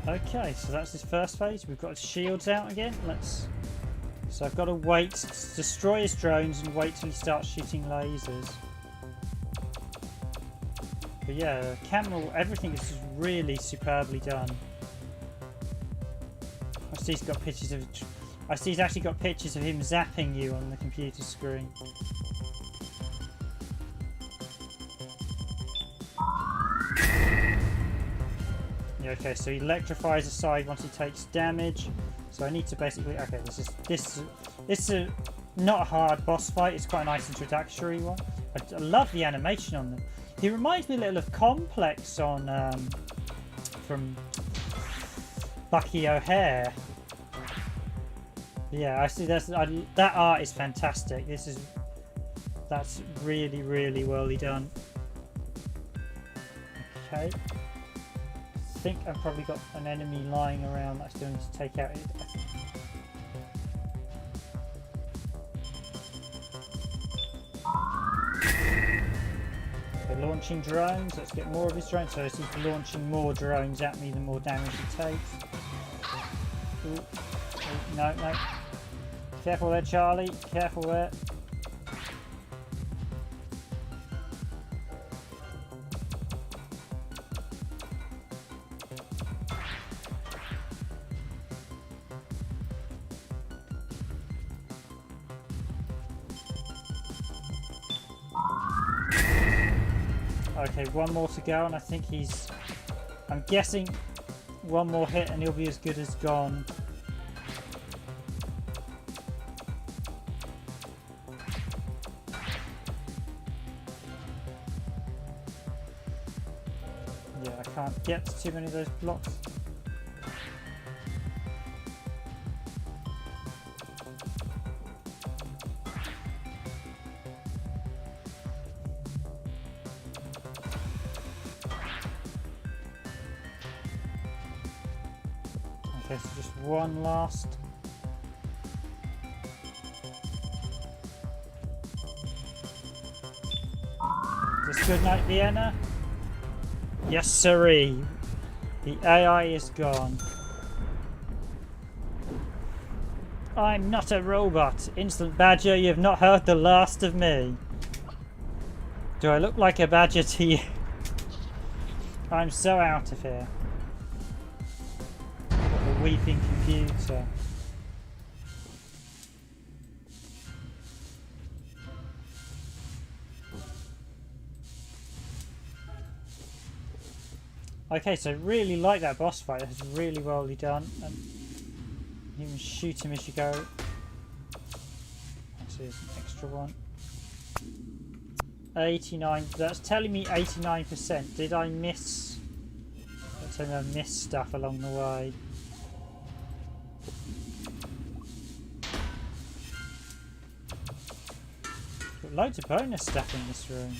[SPEAKER 1] Okay, so that's his first phase. We've got his shields out again. So I've got to wait, destroy his drones and wait till he starts shooting lasers. But yeah, camera, everything is just really superbly done. I see he's got pictures of... I see he's actually got pictures of him zapping you on the computer screen. Okay, so he electrifies the side once he takes damage. So I need to basically... Okay, this is a not a hard boss fight. It's quite a nice introductory one. I love the animation on them. He reminds me a little of Complex on from Bucky O'Hare. Yeah, I see. That art is fantastic. That's really, really well done. Okay. I think I've probably got an enemy lying around that I still need to take out. Okay, launching drones. Let's get more of his drones. So he's launching more drones at me, the more damage he takes. Ooh. Ooh, no, no. Careful there, Charlie. Careful there. Okay, one more to go, and I think I'm guessing one more hit and he'll be as good as gone. Yeah, I can't get to too many of those blocks. Okay, so just one last. Is this good night, Vienna? Yes, sirree. The AI is gone. I'm not a robot. Instant Badger, you have not heard the last of me. Do I look like a badger to you? I'm so out of here. A weeping computer. Okay, so really like that boss fight. That's really well done. And you can shoot him as you go. Actually, there's an extra one. 89. That's telling me 89%. Did I miss? That's telling me I missed stuff along the way. Got loads of bonus stuff in this room.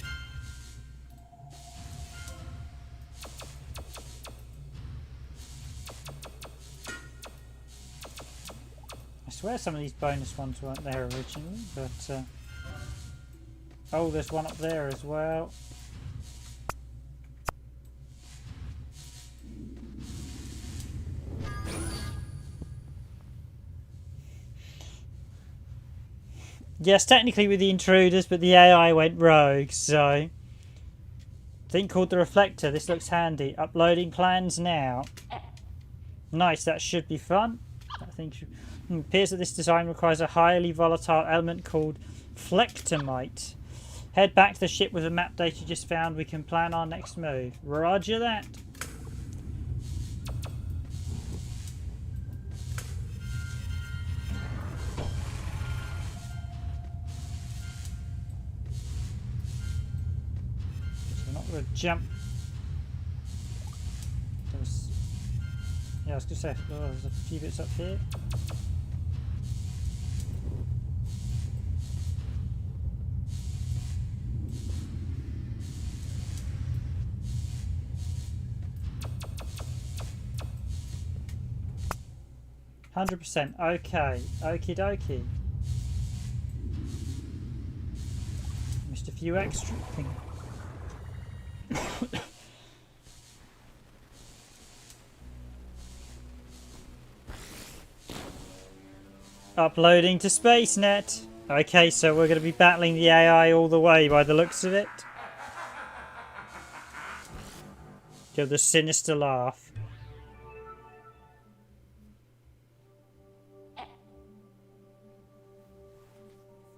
[SPEAKER 1] I swear some of these bonus ones weren't there originally, but oh, there's one up there as well. Yes, technically with the intruders, but the AI went rogue, so thing called the reflector. This looks handy. Uploading plans now. Nice, that should be fun. I think it appears that this design requires a highly volatile element called flectomite. Head back to the ship with the map data you just found. We can plan our next move. Roger that. So we're not going to jump. Yeah, I was going to say, there's a few bits up here. %. Okay. Okie dokie. Missed a few extra things. Uploading to SpaceNet. Okay, so we're going to be battling the AI all the way by the looks of it. Give the sinister laugh.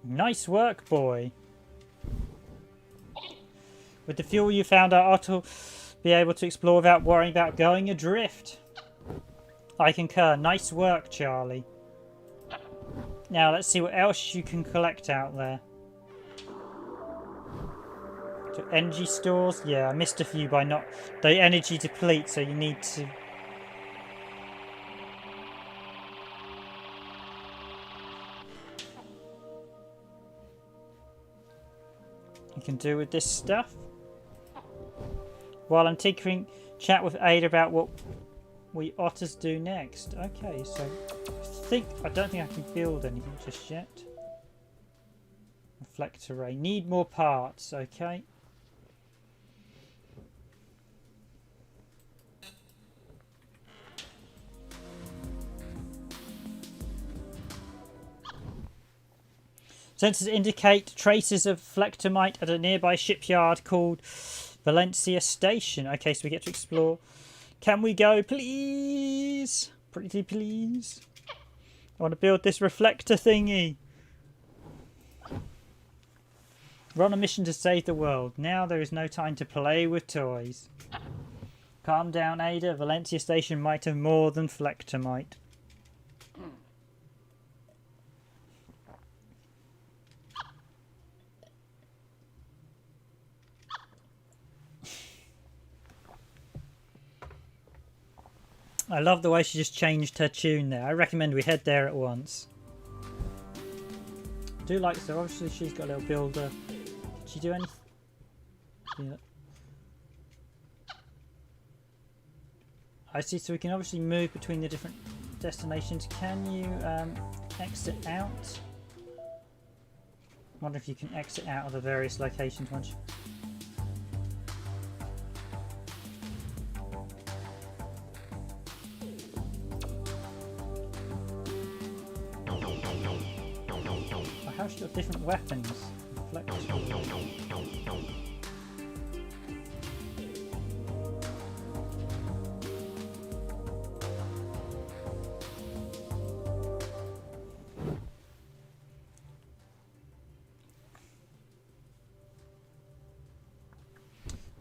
[SPEAKER 1] Nice work, boy. With the fuel you found, our Otter will be able to explore without worrying about going adrift. I concur. Nice work, Charlie. Now, let's see what else you can collect out there. So, energy stores. Yeah, I missed a few by not... They energy deplete, so you need to... You can do with this stuff. While I'm tinkering, chat with Ada about what we Otters do next. Okay, so I don't think I can build anything just yet. Reflector ray. Need more parts, okay. Sensors indicate traces of flectomite at a nearby shipyard called Valencia Station. Okay, so we get to explore. Can we go, please? Pretty please. I want to build this reflector thingy. We're on a mission to save the world. Now there is no time to play with toys. Calm down, Ada. Valencia Station might have more than flectomite. I love the way she just changed her tune there. I recommend we head there at once. I do like so obviously she's got a little builder. Did she do anything? Yeah. I see, so we can obviously move between the different destinations. Can you exit out? I wonder if you can exit out of the various locations once. Oh, how's she got different weapons?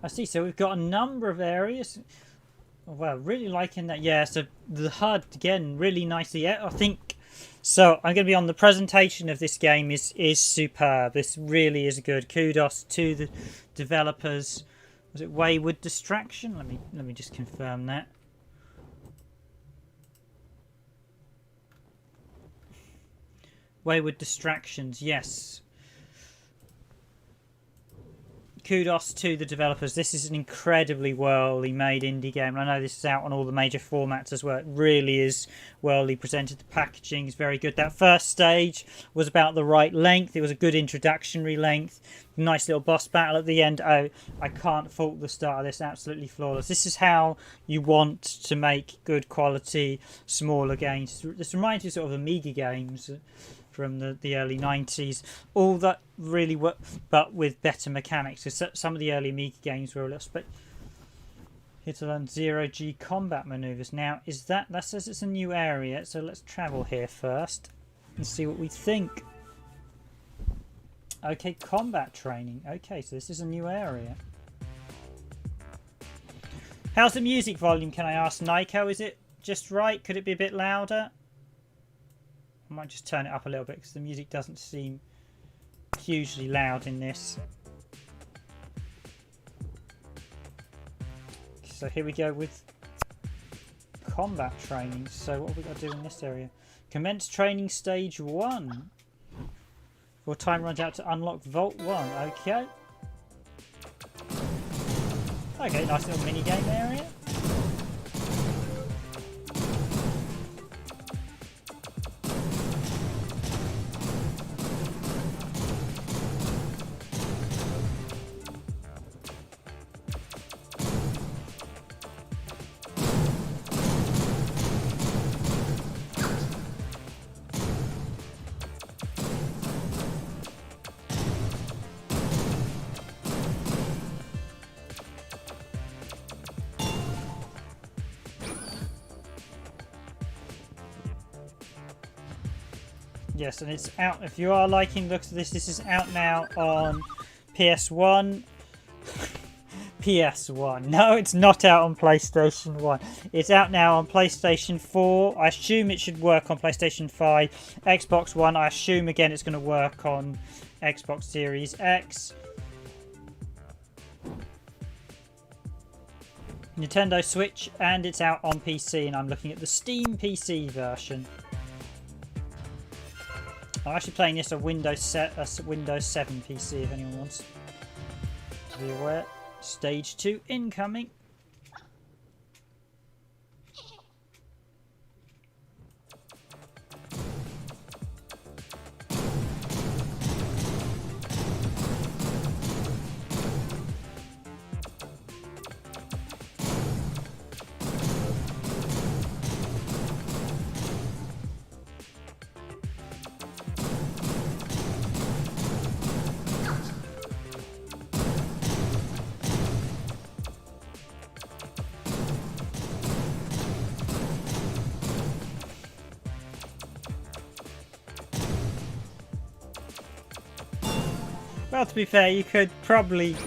[SPEAKER 1] I see, so we've got a number of areas. Well, really liking that. Yeah, so the HUD, again, really nicely. Yeah, I think, so I'm going to be on the presentation of this game is superb. This really is good. Kudos to the developers. Was it Wayward Distraction? Let me just confirm that. Wayward Distractions, yes. Kudos to the developers. This is an incredibly worldly made indie game. I know this is out on all the major formats as well. It really is worldly presented. The packaging is very good. That first stage was about the right length. It was a good introductory length. Nice little boss battle at the end. Oh, I can't fault the start of this. Absolutely flawless. This is how you want to make good quality smaller games. This reminds me sort of Amiga games from the early 90s. All that really work, but with better mechanics. So some of the early Amiga games were a little bit. Here to learn zero-G combat maneuvers. Now, is that says it's a new area, so let's travel here first and see what we think. Okay, combat training. Okay, so this is a new area. How's the music volume, can I ask? Nico, is it just right? Could it be a bit louder? I might just turn it up a little bit because the music doesn't seem hugely loud in this. So here we go with combat training. So what have we got to do in this area? Commence training stage 1. Before time runs out to unlock Vault 1. Okay. Okay, nice little mini game area. Yes, and it's out. If you are liking the looks of this, this is out now on PS1. PS1. No, it's not out on PlayStation 1. It's out now on PlayStation 4. I assume it should work on PlayStation 5. Xbox One, I assume again it's going to work on Xbox Series X. Nintendo Switch, and it's out on PC, and I'm looking at the Steam PC version. I'm actually playing this on Windows 7 PC if anyone wants to be aware. Stage 2 incoming. Well, to be fair, you could probably...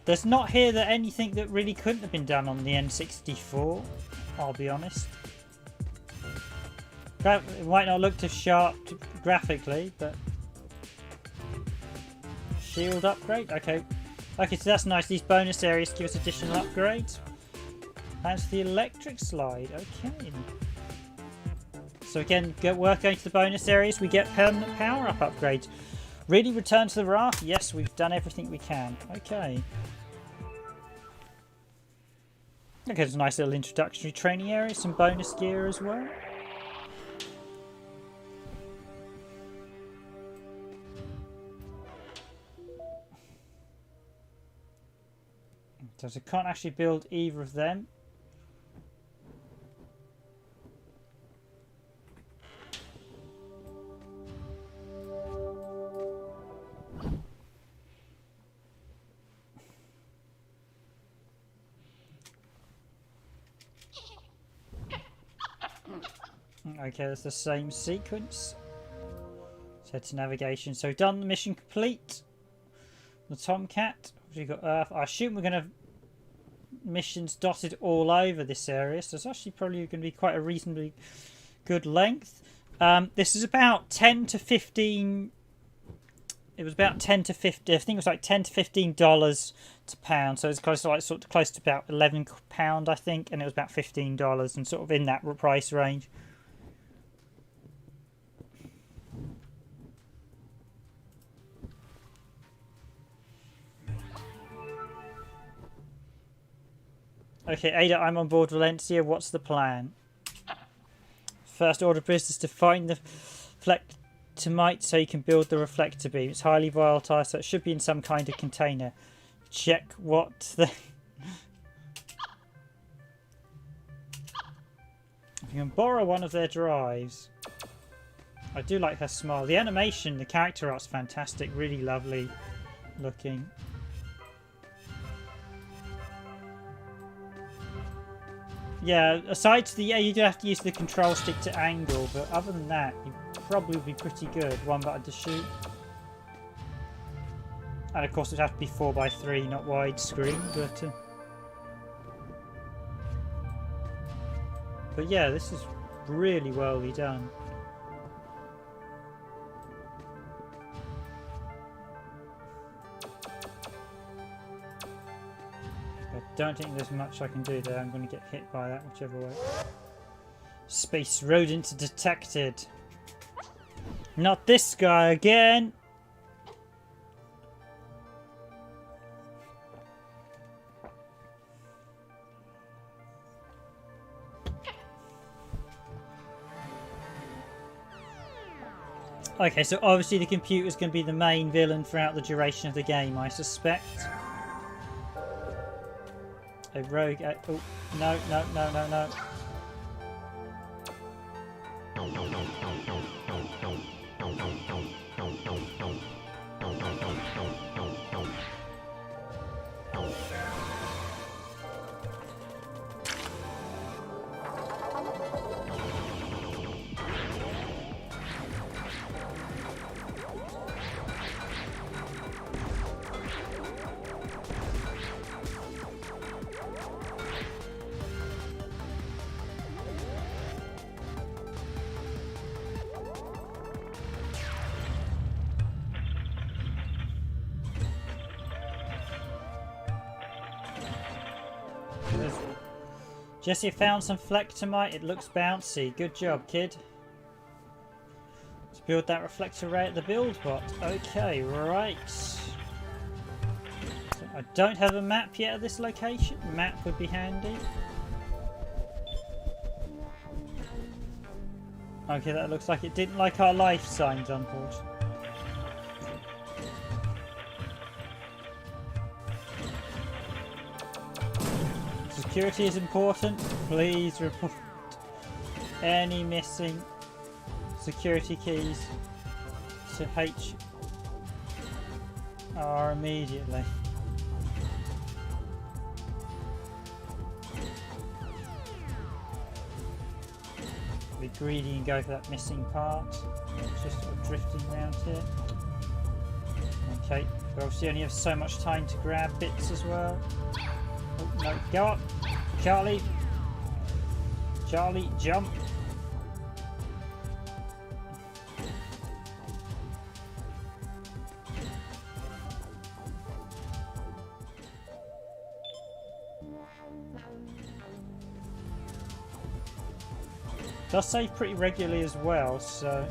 [SPEAKER 1] There's not here that anything that really couldn't have been done on the N64, I'll be honest. It might not look too sharp graphically, but... Shield upgrade? Okay. Okay, so that's nice. These bonus areas give us additional upgrades. That's the electric slide. Okay. So again, going to the bonus areas, we get permanent power-up upgrades. Really return to the raft? Yes, we've done everything we can. Okay. Okay, there's a nice little introductory training area, some bonus gear as well. So I can't actually build either of them. Okay, that's the same sequence. Head to navigation. So done the mission complete. The Tomcat. We've got Earth. I assume we're going to have missions dotted all over this area. So it's actually probably going to be quite a reasonably good length. This is about 10 to 15. It was about 10 to 50. I think it was like $10 to $15 to pound. So it's close to like sort of close to about £11, I think, and it was about $15 and sort of in that price range. Okay, Ada, I'm on board Valencia. What's the plan? First order of business to find the flectomite so you can build the reflector beam. It's highly volatile, so it should be in some kind of container. Check what the... You can borrow one of their drives. I do like her smile. The animation, the character art's fantastic. Really lovely looking. Yeah, aside to the... Yeah, you do have to use the control stick to angle, but other than that, you probably would be pretty good. One button to shoot. And of course it would have to be 4:3, not widescreen, but yeah, this is really well done. I don't think there's much I can do there. I'm going to get hit by that whichever way. Space rodent detected. Not this guy again. Okay, so obviously the computer's going to be the main villain throughout the duration of the game, I suspect. A rogue... oh, no, no, no, no, no. Jesse found some flectomite. It looks bouncy. Good job, kid. Let's build that reflector ray at the build bot. Okay, right. So I don't have a map yet of this location. Map would be handy. Okay, that looks like it didn't like our life signs, unfortunately. Security is important. Please report any missing security keys to HR immediately. Be greedy and go for that missing part. It's just sort of drifting around here. Okay, we obviously only have so much time to grab bits as well. Oh, no, go up! Charlie! Charlie, jump! Does save pretty regularly as well, so...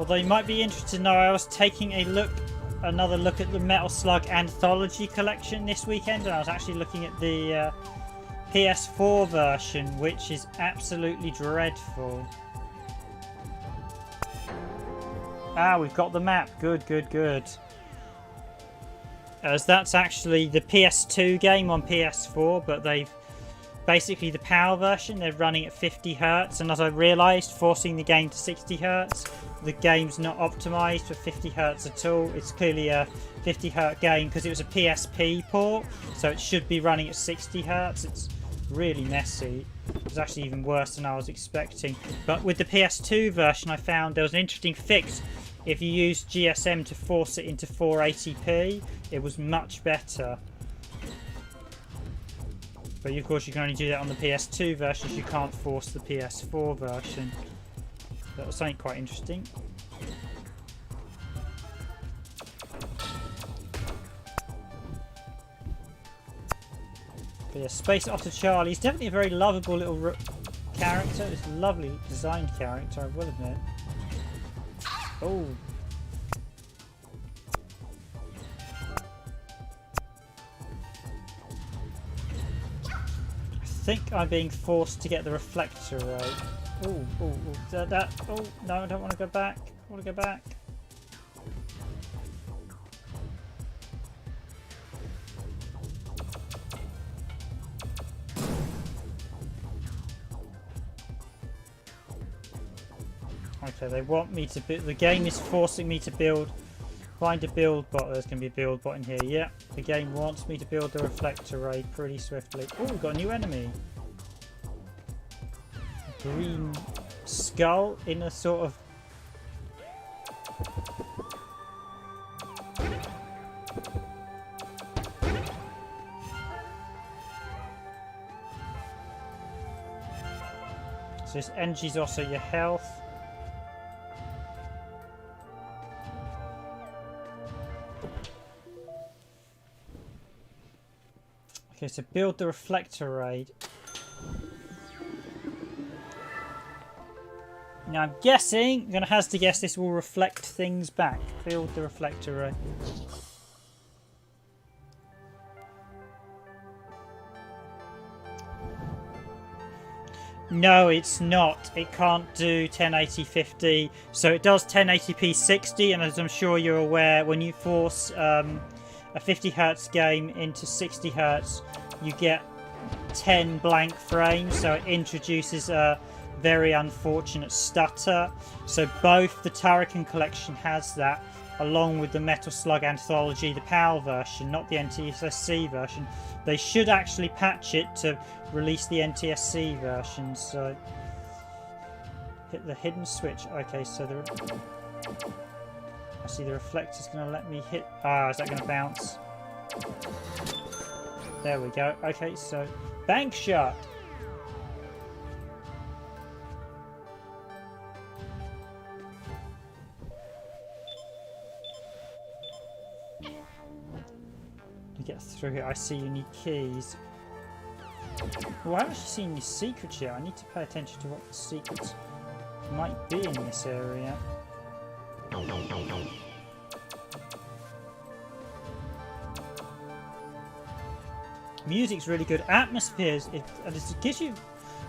[SPEAKER 1] Although you might be interested to know, I was taking another look at the Metal Slug Anthology collection this weekend, and I was actually looking at the PS4 version, which is absolutely dreadful. Ah, we've got the map. Good, good, good. As that's actually the PS2 game on PS4, but they've basically the PAL version, they're running at 50 Hz, and as I realised, forcing the game to 60 Hz, the game's not optimised for 50 Hz at all. It's clearly a 50 Hz game because it was a PSP port, so it should be running at 60 Hz. It's really messy. It was actually even worse than I was expecting. But with the PS2 version, I found there was an interesting fix. If you use GSM to force it into 480p, it was much better. But of course you can only do that on the PS2 version, so you can't force the PS4 version. That was something quite interesting. But yeah, Space Otter Charlie is definitely a very lovable little character. It's a lovely designed character, I will admit. Oh. I think I'm being forced to get the reflector right. Oh, oh, oh, oh, no, I don't want to go back. I want to go back. Okay, they want me to build. The game is forcing me to build. Find a build bot. There's going to be a build bot in here. Yeah, the game wants me to build the reflector ray pretty swiftly. Oh, we've got a new enemy. A green skull in a sort of. So this energy is also your health. Okay, so build the reflector ray. Now I'm guessing, I'm going to have to guess this will reflect things back. Build the reflector ray. No, it's not. It can't do 1080p50. So it does 1080p 60, and as I'm sure you're aware, when you force a 50 Hz game into 60 Hz, you get 10 blank frames, so it introduces a very unfortunate stutter. So both the Turrican collection has that, along with the Metal Slug Anthology, the PAL version, not the NTSC version. They should actually patch it to release the NTSC version, so hit the hidden switch. Okay, so I see the reflector's going to let me hit. Ah, is that going to bounce? There we go. Okay, so bank shot. To get through here, I see you need keys. Well, I haven't actually seen any secrets yet. I need to pay attention to what the secrets might be in this area. Music's really good. Atmospheres, it gives you.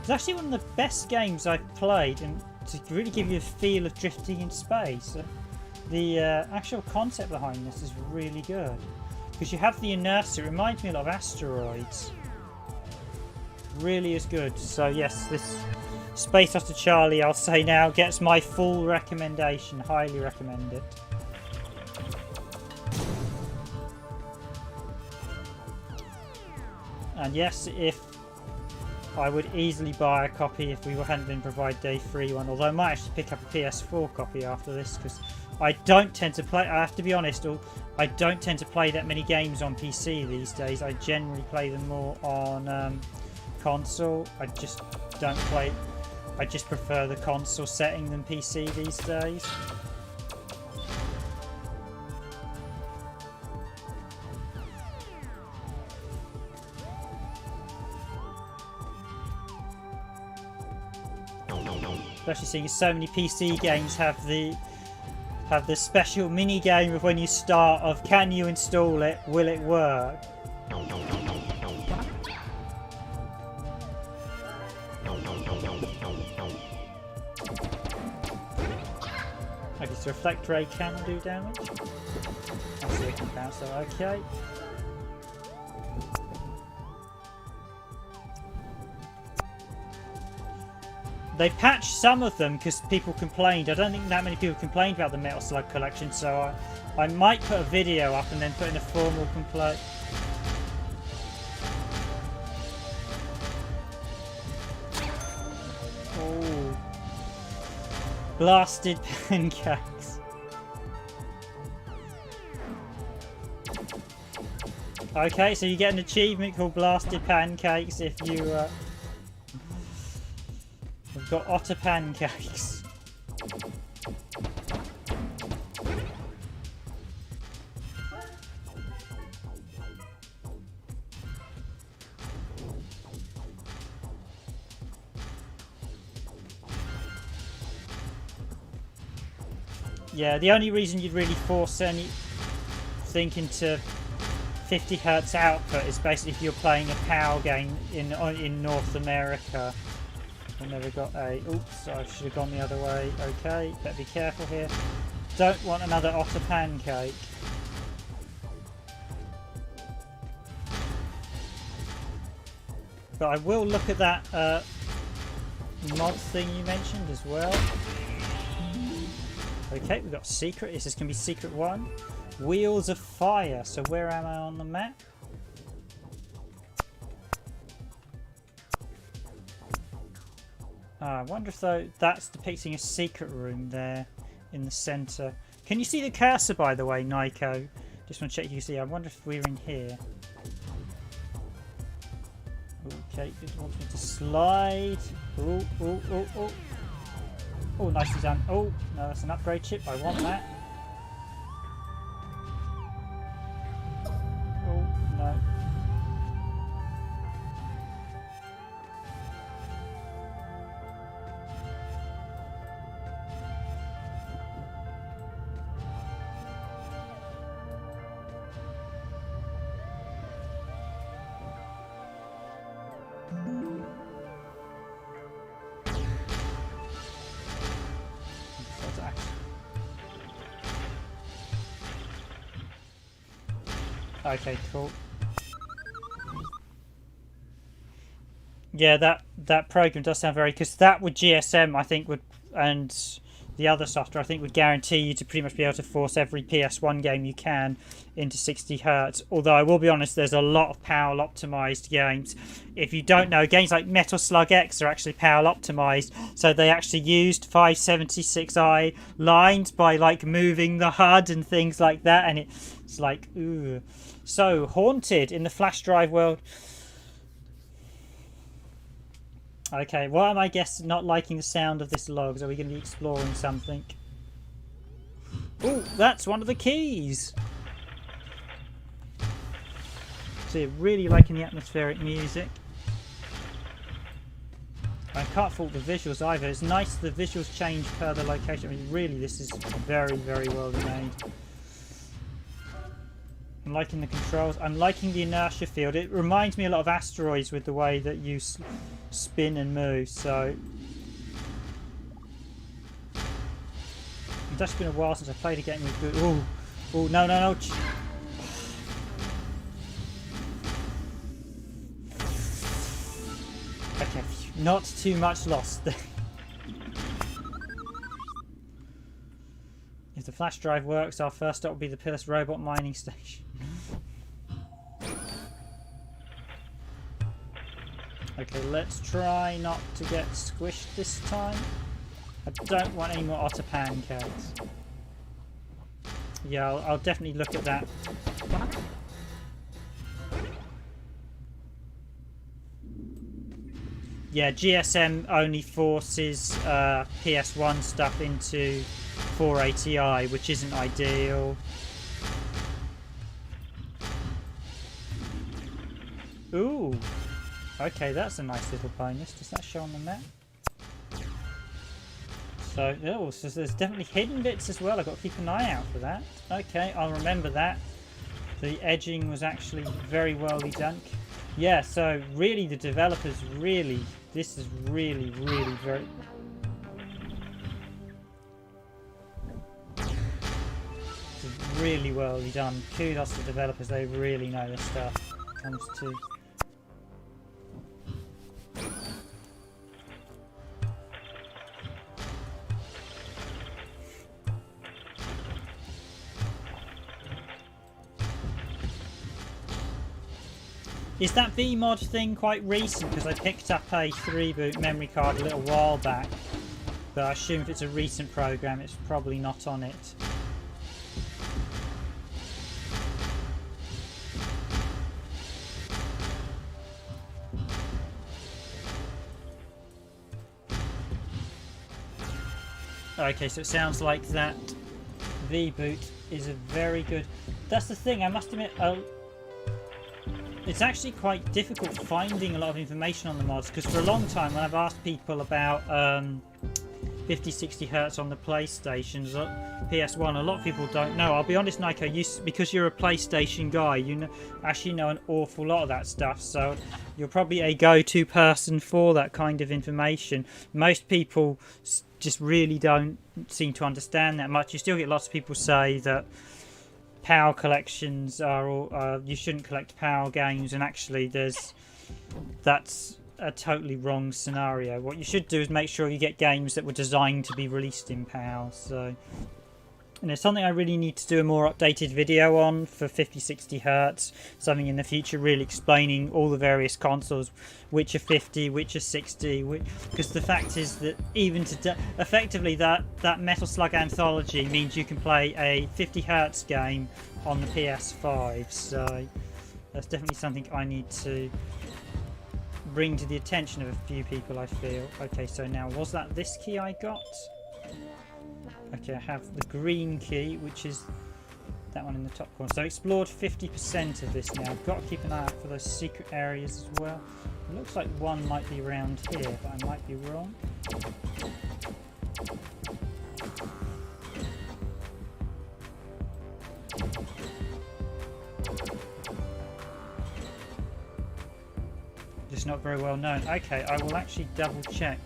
[SPEAKER 1] It's actually one of the best games I've played, and to really give you a feel of drifting in space. The actual concept behind this is really good because you have the inertia. It reminds me a lot of Asteroids. Really is good. So yes, this Space Otter Charlie, I'll say now, gets my full recommendation. Highly recommend it. And yes, if I would easily buy a copy if we hadn't been provided a free one, although I might actually pick up a PS4 copy after this because I don't tend to play, I have to be honest, I don't tend to play that many games on PC these days. I generally play them more on console. I just don't play, I just prefer the console setting than PC these days. Especially seeing so many PC games have the have this special mini game of when you start of can you install it, will it work? Okay, so reflect ray can do damage. I see it can bounce, so okay. They patched some of them because people complained. I don't think that many people complained about the Metal Slug collection, so I might put a video up and then put in a formal complaint. Oh. Blasted pancakes. Okay, so you get an achievement called Blasted Pancakes if you... We've got Otter pancakes. Yeah, the only reason you'd really force anything into 50 Hz output is basically if you're playing a PAL game in North America. I never got a... Oops, I should have gone the other way. Okay, better be careful here. Don't want another Otter pancake. But I will look at that mod thing you mentioned as well. Okay, we've got secret. This is going to be secret 1. Wheels of Fire. So where am I on the map? I wonder if though that's depicting a secret room there in the centre. Can you see the cursor, by the way, Nico? Just want to check you can see. I wonder if we're in here. Okay, it wants me to slide. Oh, oh, oh, oh. Oh, nicely done. Oh, no, that's an upgrade chip. I want that. Oh, no. Okay, cool. Yeah, that program does sound very... Because that would GSM, I think, would... And the other software, I think, would guarantee you to pretty much be able to force every PS1 game you can into 60 Hz. Although, I will be honest, there's a lot of PAL optimized games. If you don't know, games like Metal Slug X are actually PAL optimized. So they actually used 576i lines by, like, moving the HUD and things like that. And it's like, ooh... So, Haunted in the flash drive world. Okay, why am I not liking the sound of this logs? Are we going to be exploring something? Oh, that's one of the keys! So you're really liking the atmospheric music. I can't fault the visuals either. It's nice the visuals change per the location. I mean, really, this is very, very well made. I'm liking the controls. I'm liking the inertia field. It reminds me a lot of Asteroids with the way that you spin and move. So it's just been a while since I played a game with good. Oh, oh no, no, no! Okay, not too much lost. If the flash drive works, our first stop will be the Pillis robot mining station. Okay, let's try not to get squished this time. I don't want any more Otter pancakes. Yeah, I'll definitely look at that. Yeah, GSM only forces PS1 stuff into 480i, which isn't ideal. Ooh. Okay, that's a nice little bonus. Does that show on the map? So, oh, so there's definitely hidden bits as well. I've got to keep an eye out for that. Okay, I'll remember that. The edging was actually very well done. Yeah, so really the developers really, this is really very... really well done. Kudos to developers, they really know this stuff when it comes to... Is that VMod thing quite recent? Because I picked up a 3-boot memory card a little while back, but I assume if it's a recent program it's probably not on it. Okay, so it sounds like that V-boot is a very good... That's the thing, I must admit, it's actually quite difficult finding a lot of information on the mods, because for a long time when I've asked people about 50-60 Hz on the PlayStations, PS1, a lot of people don't know. I'll be honest, Nico, because you're a PlayStation guy, you actually know an awful lot of that stuff, so you're probably a go-to person for that kind of information. Most people just really don't seem to understand that much. You still get lots of people say that PAL collections are all, you shouldn't collect PAL games, and actually that's a totally wrong scenario. What you should do is make sure you get games that were designed to be released in PAL. So, and it's something I really need to do a more updated video on for 50-60 Hz, something in the future really explaining all the various consoles, which are 50, which are 60, because the fact is that even today, effectively that Metal Slug Anthology means you can play a 50 Hz game on the PS5, so that's definitely something I need to bring to the attention of a few people, I feel. Okay, so now, was that this key I got? Okay, I have the green key, which is that one in the top corner. So I explored 50% of this now. I've got to keep an eye out for those secret areas as well. It looks like one might be around here, but I might be wrong. Just not very well known. Okay, I will actually double check.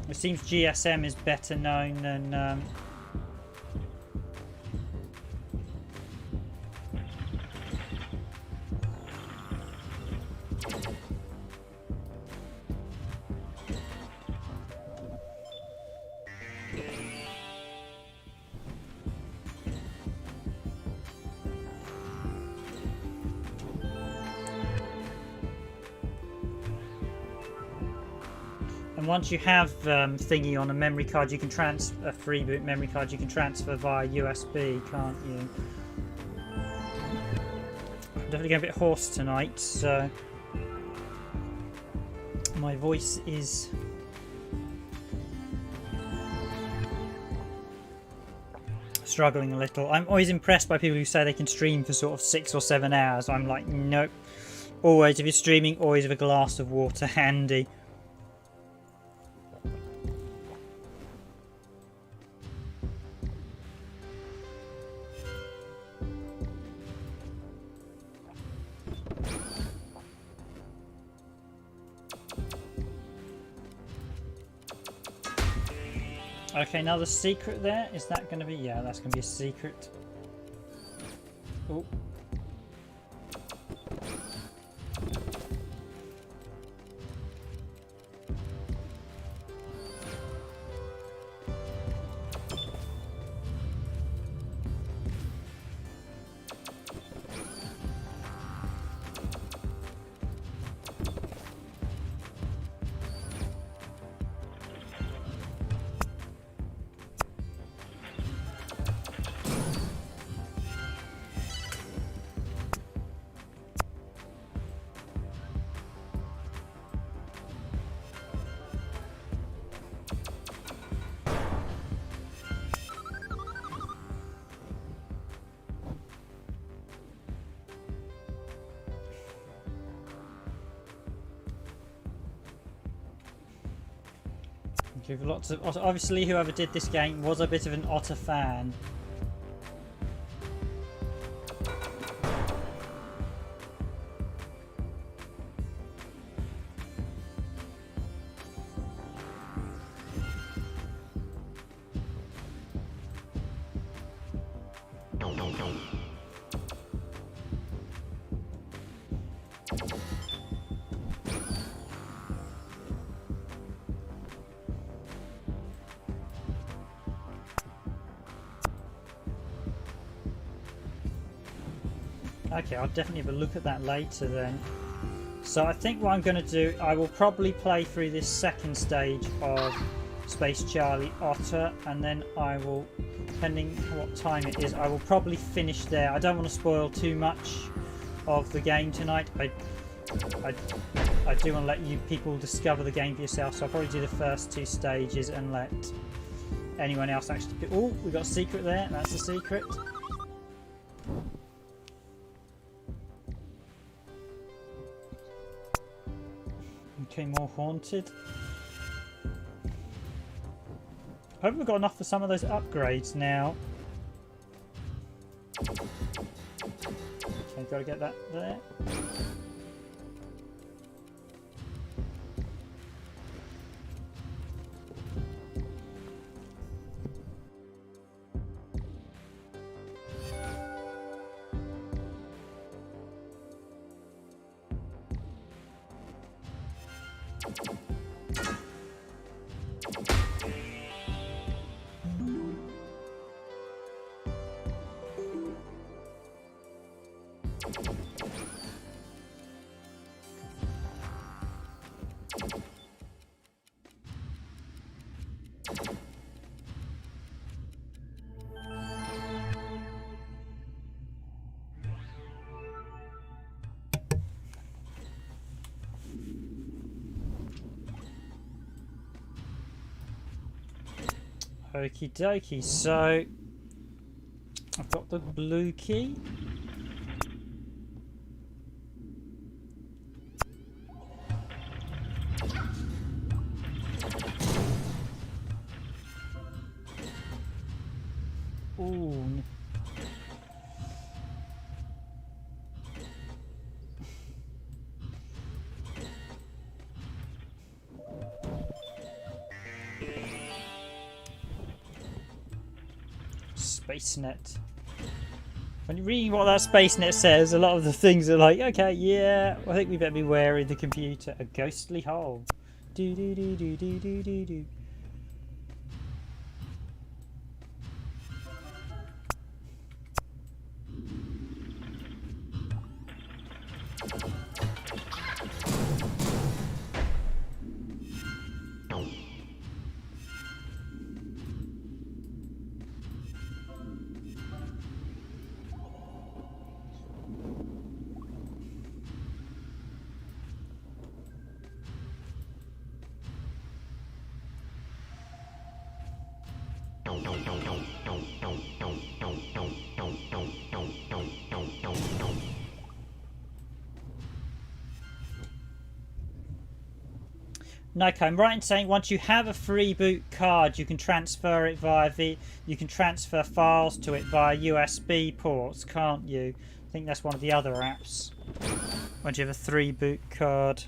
[SPEAKER 1] It seems GSM is better known than and once you have thingy on a memory card, you can a freeboot memory card, you can transfer via USB, can't you? I'm definitely getting a bit hoarse tonight, so my voice is struggling a little. I'm always impressed by people who say they can stream for sort of 6 or 7 hours. I'm like, nope. Always, if you're streaming, always have a glass of water handy. Okay, now the secret there, is that going to be... yeah, that's going to be a secret. Oh. With lots of obviously, whoever did this game was a bit of an Otter fan. Okay, I'll definitely have a look at that later then. So I think what I'm going to do, I will probably play through this second stage of Space Charlie Otter, and then I will, depending on what time it is, I will probably finish there. I don't want to spoil too much of the game tonight. I do want to let you people discover the game for yourself, so I'll probably do the first 2 stages and let anyone else actually... Oh, we got a secret there. That's a secret. Okay, more haunted. I hope we've got enough for some of those upgrades now. Okay, gotta get that there. Okie dokie, so I've got the blue key. Ooh. SpaceNet. When you're reading what that SpaceNet says, a lot of the things are like, okay, yeah, I think we better be wary of the computer. A ghostly hole. Do do do do do do do do. Okay, I'm right in saying once you have a free boot card, you can transfer it via you can transfer files to it via USB ports, can't you? I think that's one of the other apps. Once you have a 3 boot card.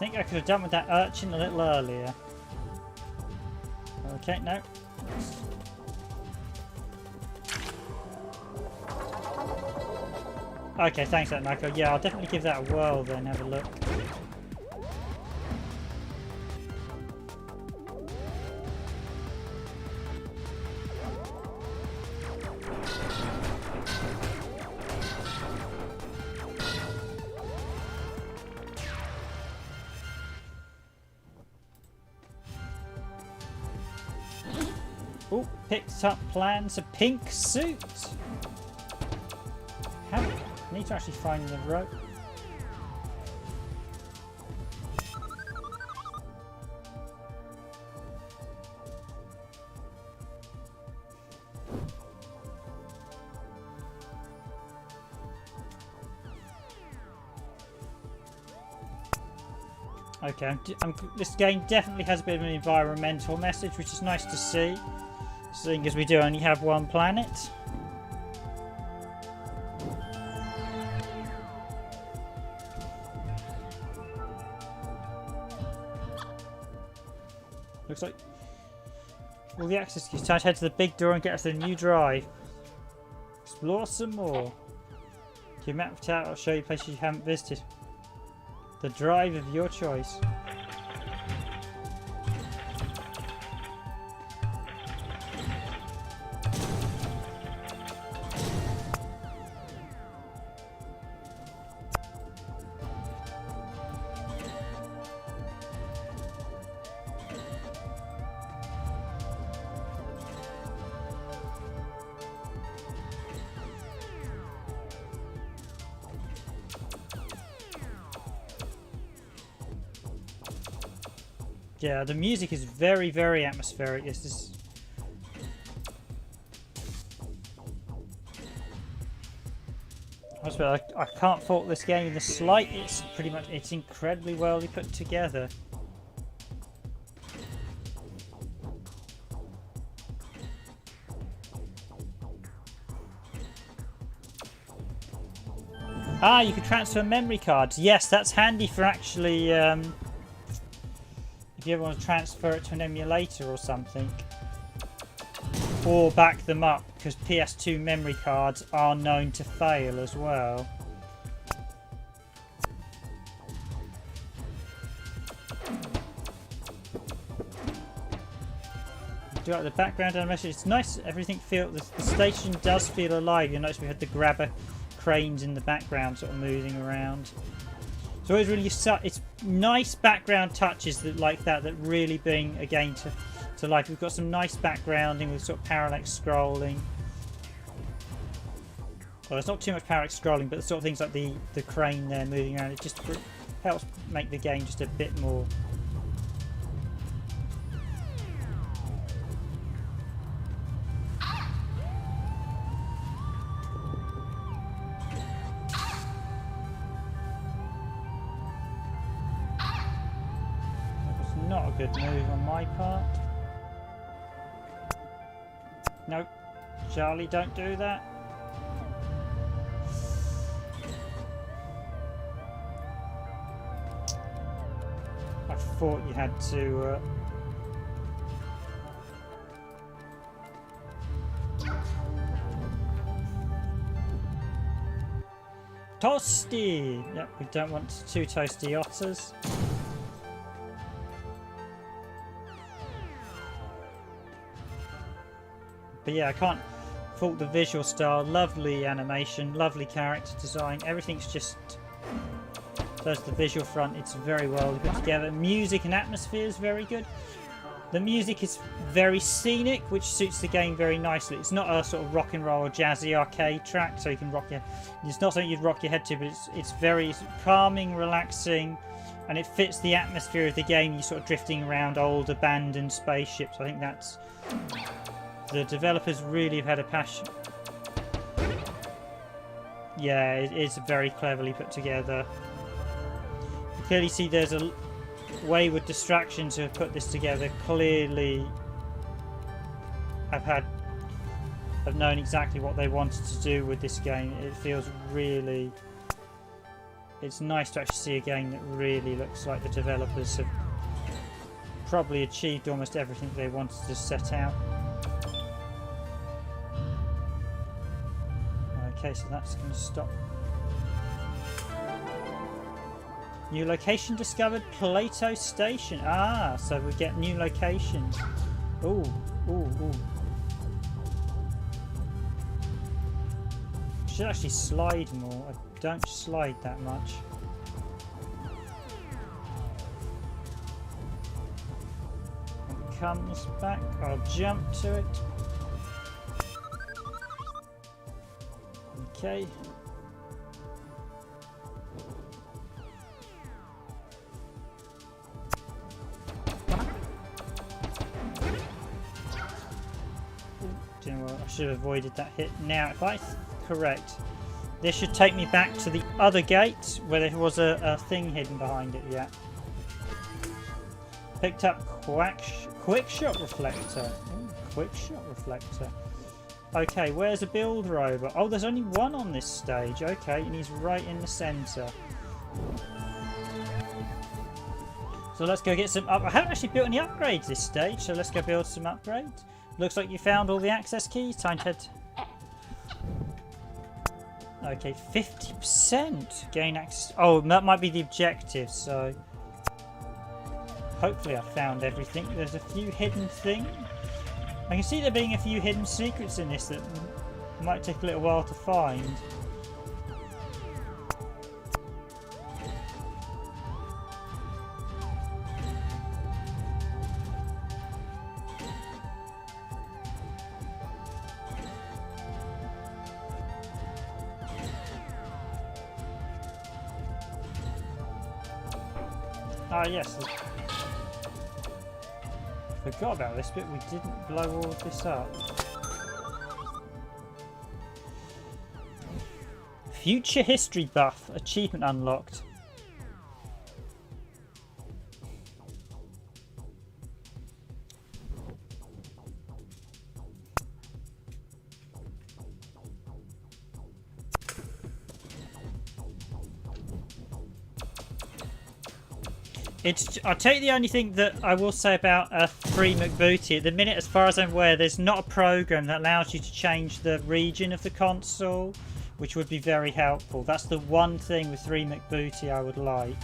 [SPEAKER 1] think I could have done with that urchin a little earlier. Okay, no. Okay, thanks for that, Michael. Yeah, I'll definitely give that a whirl then, have a look. Oh, picked up plans, a pink suit. How? I need to actually find the rope. Okay, this game definitely has a bit of an environmental message, which is nice to see, seeing as we do only have one planet. Looks like all the access keys. Time to head to the big door and get us a new drive. Explore some more. Your map tab will show you places you haven't visited. The drive of your choice. Yeah, the music is very, very atmospheric. This is... I can't fault this game in the slight. It's pretty much, it's incredibly well put together. Ah, you can transfer memory cards. Yes, that's handy for actually... if you ever want to transfer it to an emulator or something, or back them up, because PS2 memory cards are known to fail as well. Do like the background animation. It's nice. Everything feels. The station does feel alive. You notice we had the grabber cranes in the background, sort of moving around. It's always really it's nice background touches that like that really bring again to life. We've got some nice backgrounding with sort of parallax scrolling. Well, there's not too much parallax scrolling, but the sort of things like the crane there moving around, it just helps make the game just a bit more. Not a good move on my part. Nope. Charlie, don't do that. I thought you had to... Toasty! Yep, we don't want two toasty otters. But yeah, I can't fault the visual style. Lovely animation, lovely character design. Everything's just... There's the visual front. It's very well put together. Music and atmosphere is very good. The music is very scenic, which suits the game very nicely. It's not a sort of rock and roll or jazzy arcade track, so you can rock your... It's not something you'd rock your head to, but it's very calming, relaxing, and it fits the atmosphere of the game. You're sort of drifting around old abandoned spaceships. I think that's... The developers really have had a passion. Yeah, it is very cleverly put together. You clearly see there's a Wayward Distractions who have put this together. Clearly have known exactly what they wanted to do with this game. It feels really it's nice to actually see a game that really looks like the developers have probably achieved almost everything they wanted to set out. Okay, so that's going to stop. New location discovered, Plato Station. Ah, so we get new locations. Ooh, ooh, ooh. Should actually slide more. I don't slide that much. When it comes back, I'll jump to it. Okay. Do you know what? I should have avoided that hit. Now, if I correct, this should take me back to the other gate where there was a thing hidden behind it. Yeah. Picked up quick shot reflector. Ooh, quick shot reflector. Okay, where's a build rover? Oh, there's only one on this stage. Okay, and he's right in the centre. So let's go get some I haven't actually built any upgrades this stage, so let's go build some upgrades. Looks like you found all the access keys. Time to head. Okay, 50% gain access. Oh, that might be the objective, so hopefully I found everything. There's a few hidden things. I can see there being a few hidden secrets in this that might take a little while to find. Ah, yes. Forgot about this bit. We didn't blow all of this up. Future history buff achievement unlocked. I'll tell you the only thing that I will say about Free McBooty. At the minute, as far as I'm aware, there's not a program that allows you to change the region of the console, which would be very helpful. That's the one thing with Free McBooty I would like.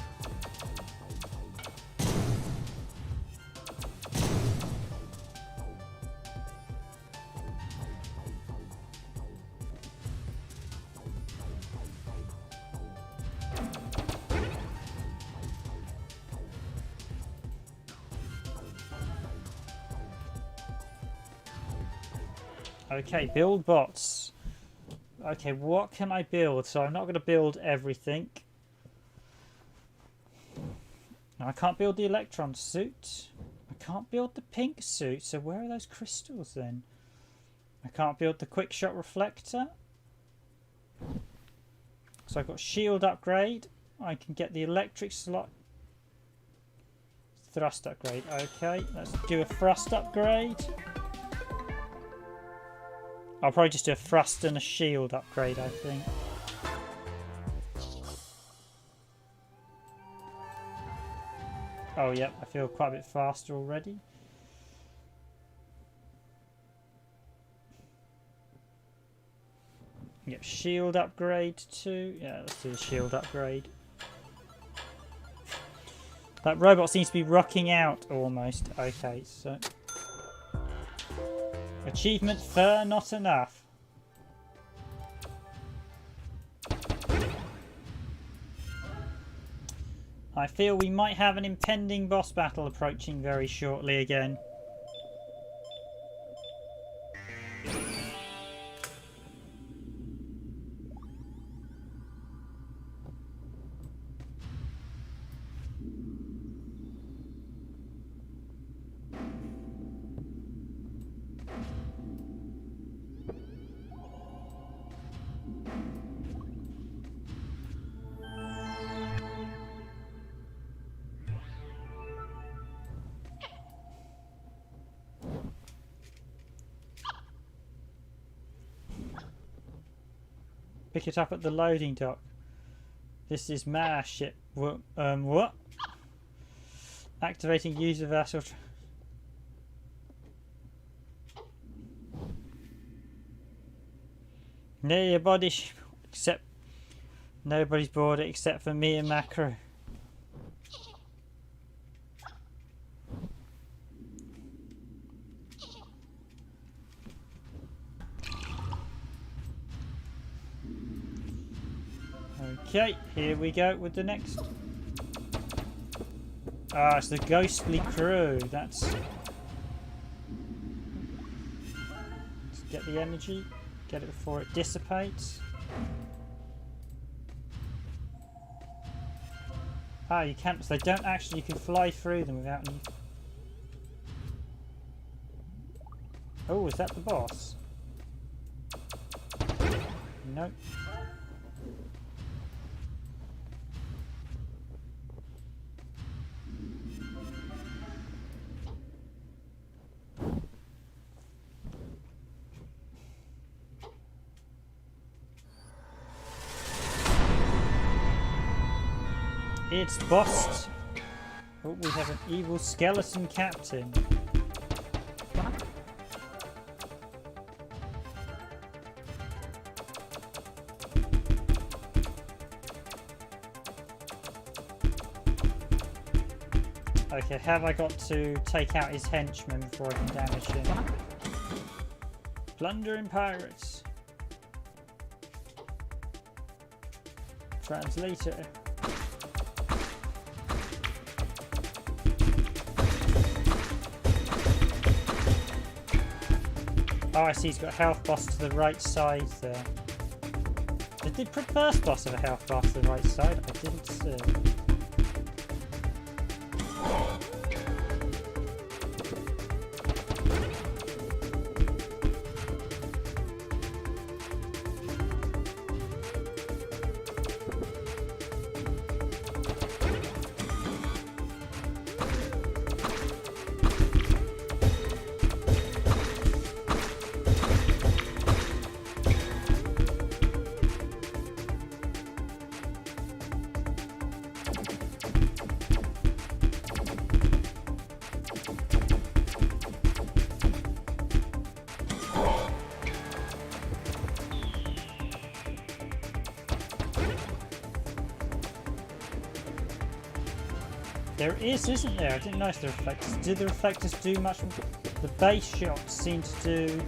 [SPEAKER 1] Okay, build bots. Okay, what can I build? So I'm not going to build everything. No, I can't build the electron suit. I can't build the pink suit. So where are those crystals then? I can't build the quick shot reflector. So I've got shield upgrade. I can get the electric slot. Thrust upgrade. Okay, let's do a thrust upgrade. I'll probably just do a thrust and a shield upgrade, I think. Oh, yep, I feel quite a bit faster already. Yep, shield upgrade too. Yeah, let's do the shield upgrade. That robot seems to be rocking out almost. Okay, so... Achievement fur not enough. I feel we might have an impending boss battle approaching very shortly again. Pick it up at the loading dock. This is my ship. What? Activating user vessel. Near your body, except nobody's bored except for me and my crew. Okay, here we go with the next. Ah, it's the ghostly crew. Let's get the energy. Get it before it dissipates. Ah, you can't. So they don't actually. You can fly through them without any. Oh, is that the boss? Nope. It's bossed. Oh, we have an evil skeleton captain. Okay, have I got to take out his henchmen before I can damage him? Plundering pirates. Translator. Oh, I see he's got a health boss to the right side there. Did the first boss have a health boss to the right side? I didn't see. There is, isn't there? I didn't notice the reflectors. Did the reflectors do much? The base shots seem to do.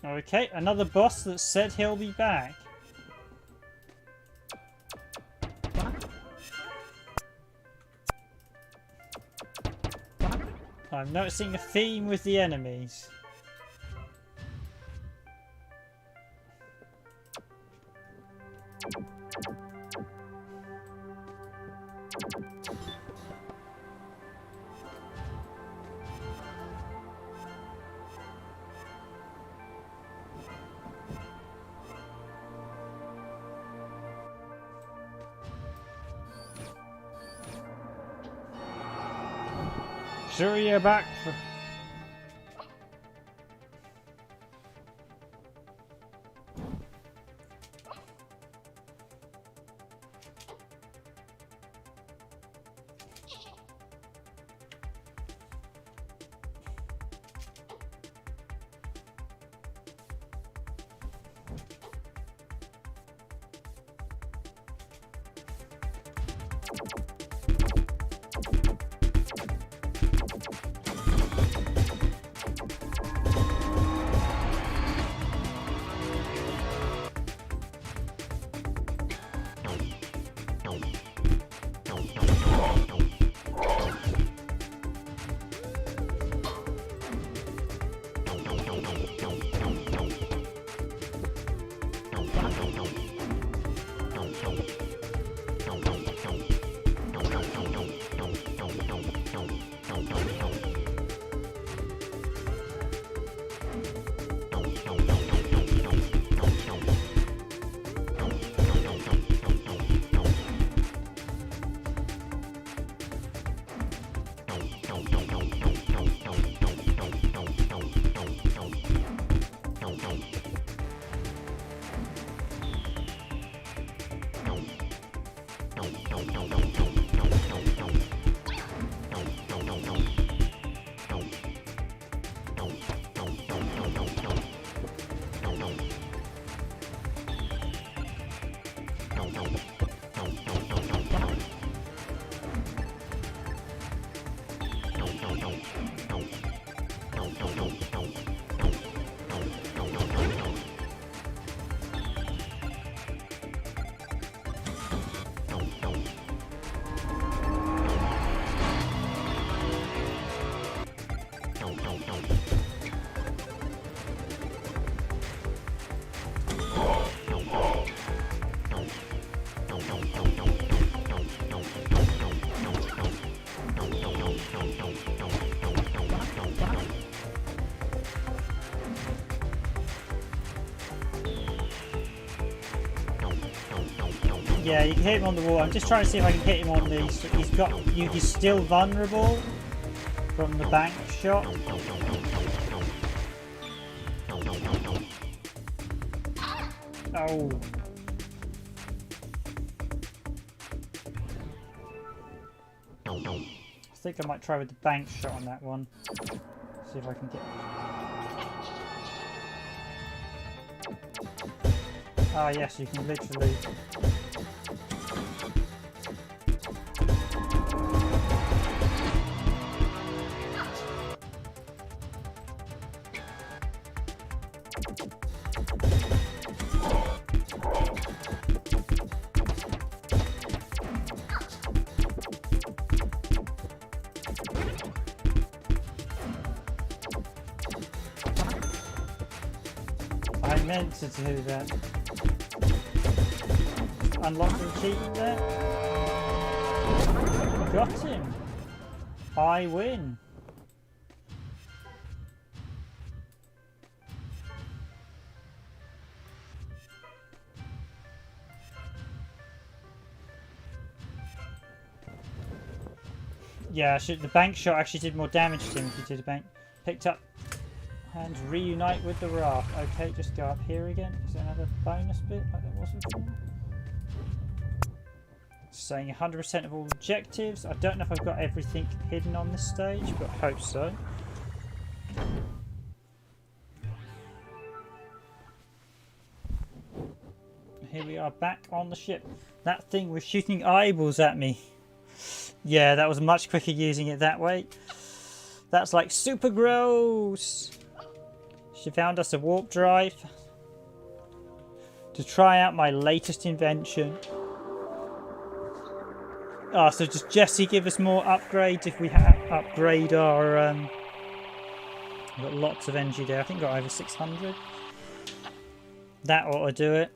[SPEAKER 1] Okay, another boss that said he'll be back. I'm noticing a theme with the enemies. Sure you're back for... Yeah, you can hit him on the wall. I'm just trying to see if I can hit him on these. He's still vulnerable from the bank shot. Oh. I think I might try with the bank shot on that one. See if I can get... Ah, yes, you can literally... I meant to do that. Unlock the cheat there. Got him. I win. Yeah, the bank shot actually did more damage to him if you did a bank. Picked up and reunite with the raft. Okay, just go up here again. Is there another bonus bit like there was before? Saying 100% of all objectives. I don't know if I've got everything hidden on this stage, but I hope so. Here we are back on the ship. That thing was shooting eyeballs at me. Yeah, that was much quicker using it that way. That's like super gross. She found us a warp drive to try out my latest invention. Ah, so does Jesse give us more upgrades if we upgrade our... We've got lots of energy there. I think we've got over 600. That ought to do it.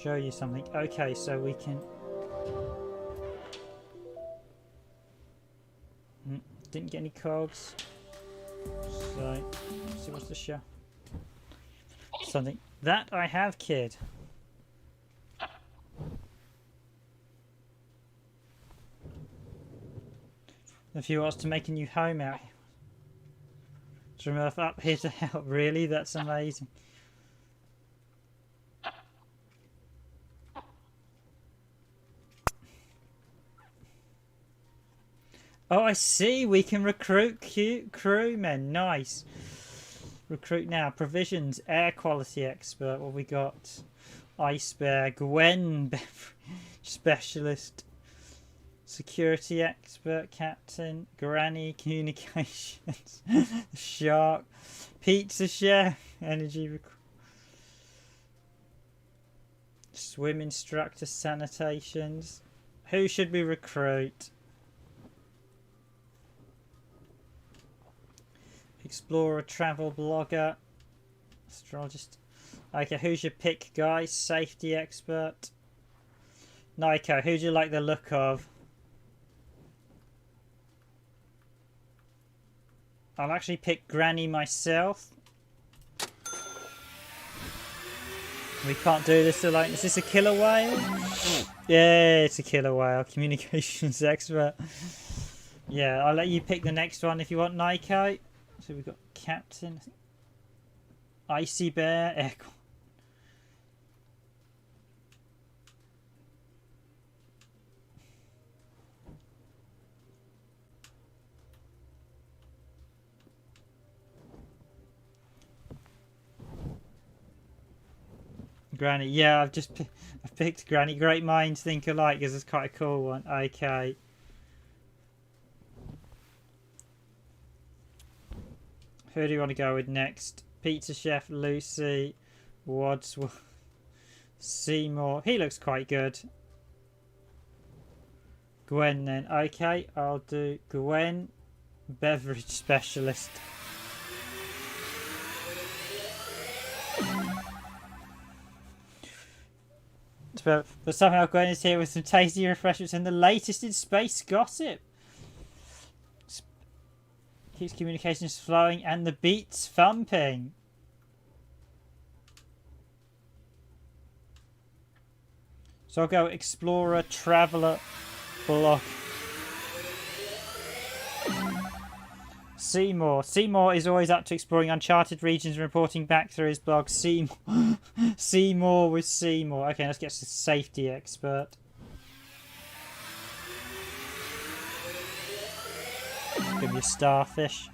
[SPEAKER 1] Show you something. Okay, so we can... Didn't get any cogs. So, let's see what's the show. Something. That I have, kid. If you asked to make a new home out here. From Earth up here to help. Really? That's amazing. Oh, I see. We can recruit cute crewmen. Nice. Recruit now. Provisions. Air quality expert. What we got? Ice Bear. Gwen. Specialist. Security expert. Captain. Granny. Communications. Shark. Pizza chef. Energy. Swim instructor. Sanitations. Who should we recruit? Explorer, travel blogger, astrologist. Okay, who's your pick, guys? Safety expert. Nico, who do you like the look of? I'll actually pick Granny myself. We can't do this alone. Is this a killer whale? Yeah, it's a killer whale. Communications expert. Yeah, I'll let you pick the next one if you want, Nico. So we've got Captain. Icy bear, aircon. Granny, yeah, I've picked Granny. Great minds think alike because it's quite a cool one. Okay. Who do you want to go with next? Pizza Chef, Lucy, Wadsworth, Seymour. He looks quite good. Gwen then. Okay, I'll do Gwen, beverage specialist. But somehow Gwen is here with some tasty refreshments and the latest in space gossip. Keeps communications flowing and the beats thumping. So I'll go Explorer, Traveller, Blog. Seymour. Seymour is always up to exploring uncharted regions and reporting back through his blog. Seymour. Seymour with Seymour. Okay, let's get to safety expert. Give me a starfish.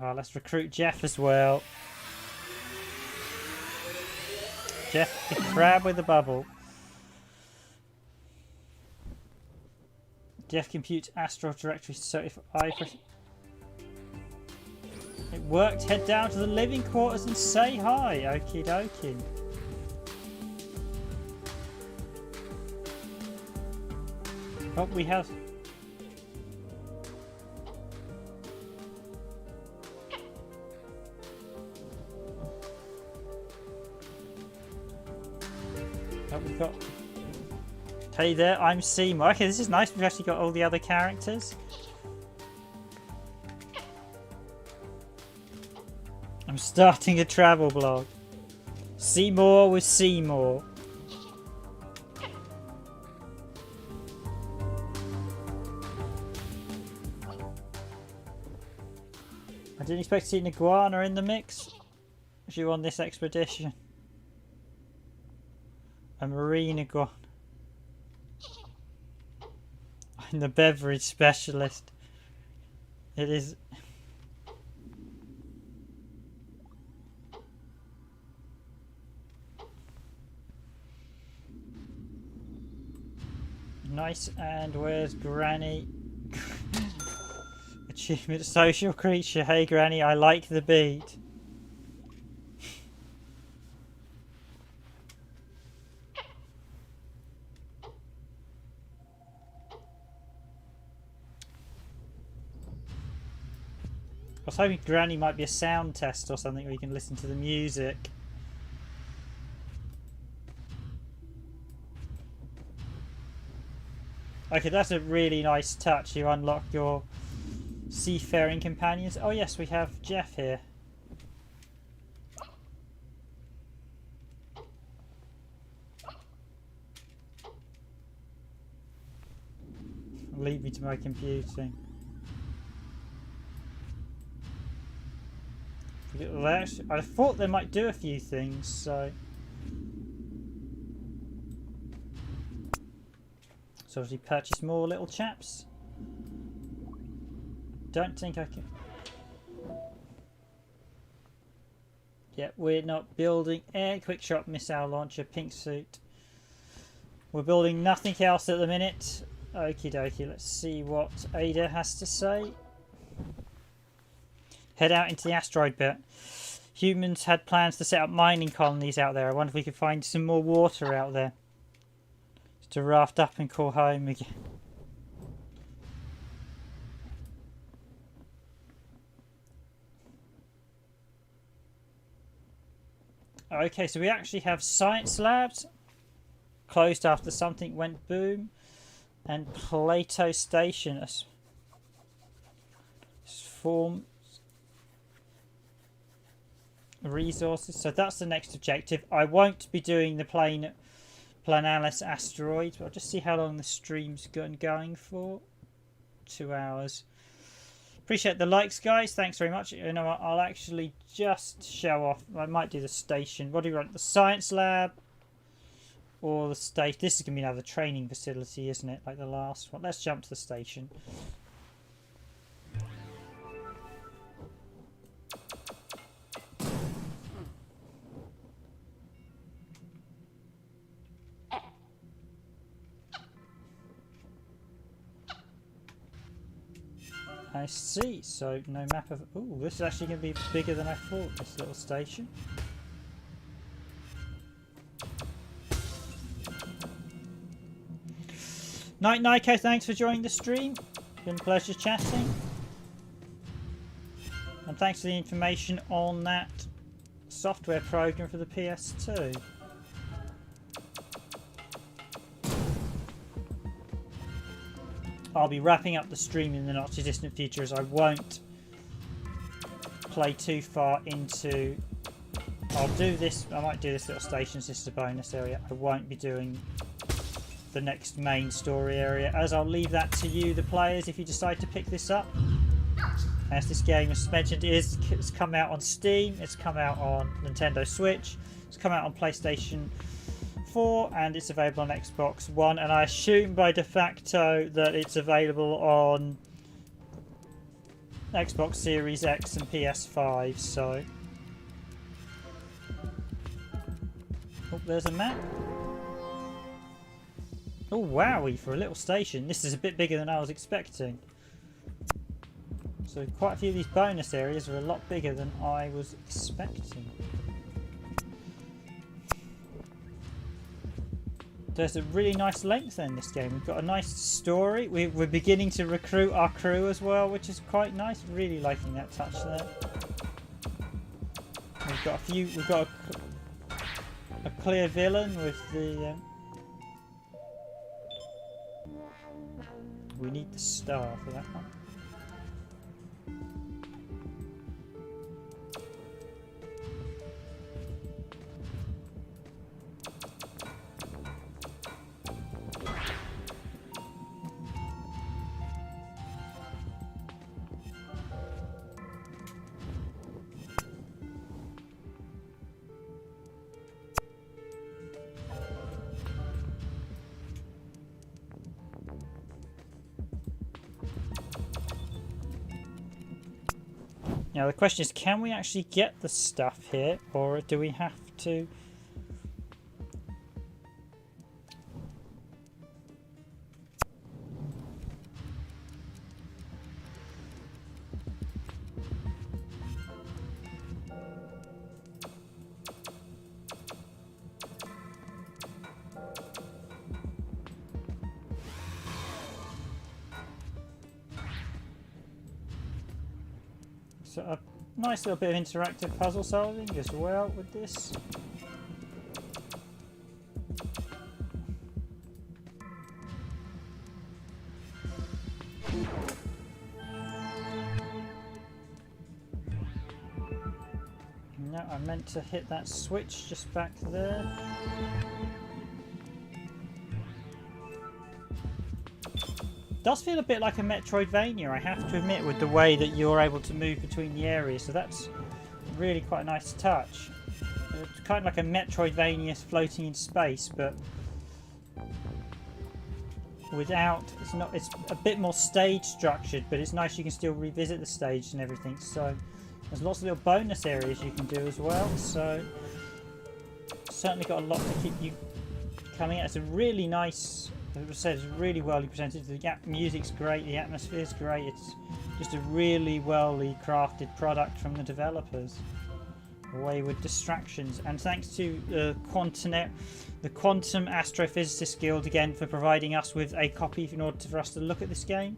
[SPEAKER 1] Oh, let's recruit Jeff as well. Jeff, the crab with the bubble. Jeff computes Astro Directory certified. It worked. Head down to the living quarters and say hi. Okie dokie. Oh, we have. Oh, we've got. Hey there, I'm Seymour. Okay, this is nice. We've actually got all the other characters. I'm starting a travel blog. Seymour with Seymour. I didn't expect to see an iguana in the mix. If you on this expedition. A marine iguana. I'm the beverage specialist. It is. Nice, and where's Granny? Achievement social creature. Hey Granny, I like the beat. I was hoping Granny might be a sound test or something where you can listen to the music. Okay, that's a really nice touch. You unlock your seafaring companions. Oh yes, we have Jeff here. Lead me to my computing. I thought they might do a few things, so... So if you purchase more little chaps. Don't think I can... Yeah, we're not building a quick shot missile launcher, pink suit. We're building nothing else at the minute. Okie dokie, let's see what Ada has to say. Head out into the asteroid belt. Humans had plans to set up mining colonies out there. I wonder if we could find some more water out there. Just to raft up and call home again. Okay, so we actually have science labs. Closed after something went boom. And Plato Station. Form resources. So that's the next objective. I won't be doing the Planalis asteroids, but I'll just see how long the stream's going for. 2 hours. Appreciate the likes, guys. Thanks very much. You know what? I'll actually just show off. I might do the station. What do you want? The science lab or the station? This is going to be another training facility, isn't it? Like the last one. Let's jump to the station. I see. So no map of... Ooh, this is actually going to be bigger than I thought, this little station. Night Nico, thanks for joining the stream. Been a pleasure chatting. And thanks for the information on that software program for the PS2. I'll be wrapping up the stream in the not too distant future, as I won't play too far into... I'll do this, I might do this little station, this is a bonus area. I won't be doing the next main story area, as I'll leave that to you, the players, if you decide to pick this up. As this game, as mentioned, it's come out on Steam, it's come out on Nintendo Switch, it's come out on PlayStation 4, and it's available on Xbox One, and I assume by de facto that it's available on Xbox Series X and PS5, so... Oh, there's a map. Oh, wowie, for a little station. This is a bit bigger than I was expecting. So quite a few of these bonus areas are a lot bigger than I was expecting. There's a really nice length in this game. We've got a nice story. We're beginning to recruit our crew as well, which is quite nice. Really liking that touch there. We've got a clear villain with the... we need the star for that one. Now the question is, can we actually get the stuff here, or do we have to... So a nice little bit of interactive puzzle solving as well with this. No, I meant to hit that switch just back there. Does feel a bit like a Metroidvania, I have to admit, with the way that you're able to move between the areas, so that's really quite a nice touch. It's kind of like a Metroidvania floating in space, but without... it's a bit more stage structured, but it's nice you can still revisit the stage and everything, so there's lots of little bonus areas you can do as well, so certainly got a lot to keep you coming at. It's a really nice... as I said, it's really well presented. The music's great, the atmosphere's great. It's just a really well crafted product from the developers. Wayward Distractions. And thanks to the Quantum Astrophysicists Guild again for providing us with a copy in order for us to look at this game.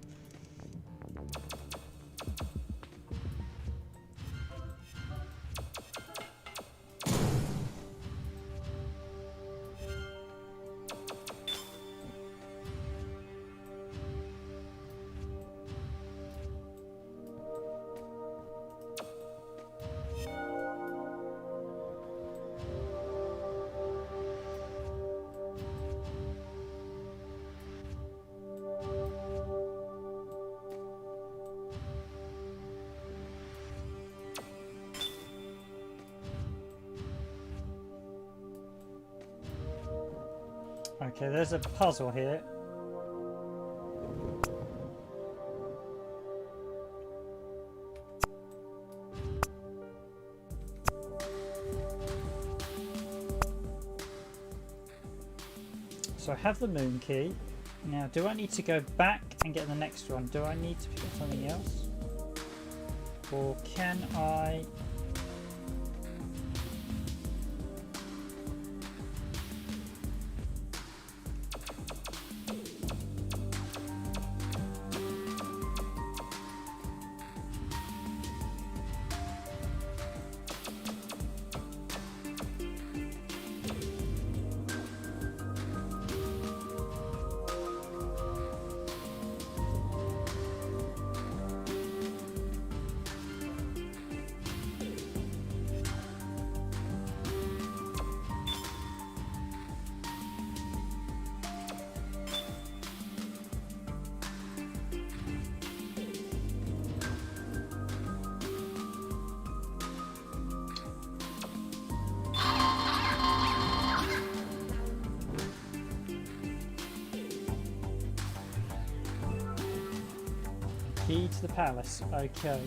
[SPEAKER 1] Okay, there's a puzzle here. So I have the moon key. Now, do I need to go back and get the next one? Do I need to pick up something else? Or can I... Key to the palace. Okay.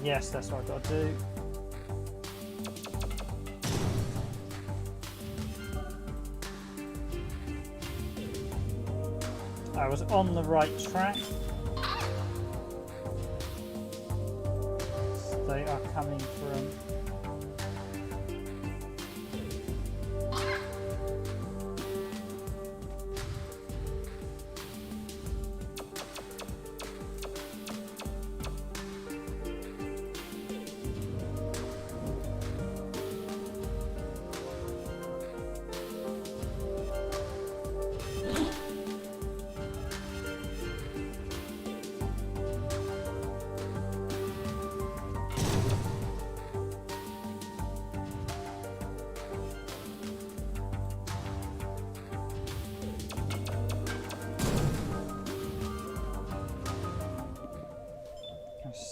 [SPEAKER 1] Yes, that's what I've got to do. I was on the right track. They are coming from...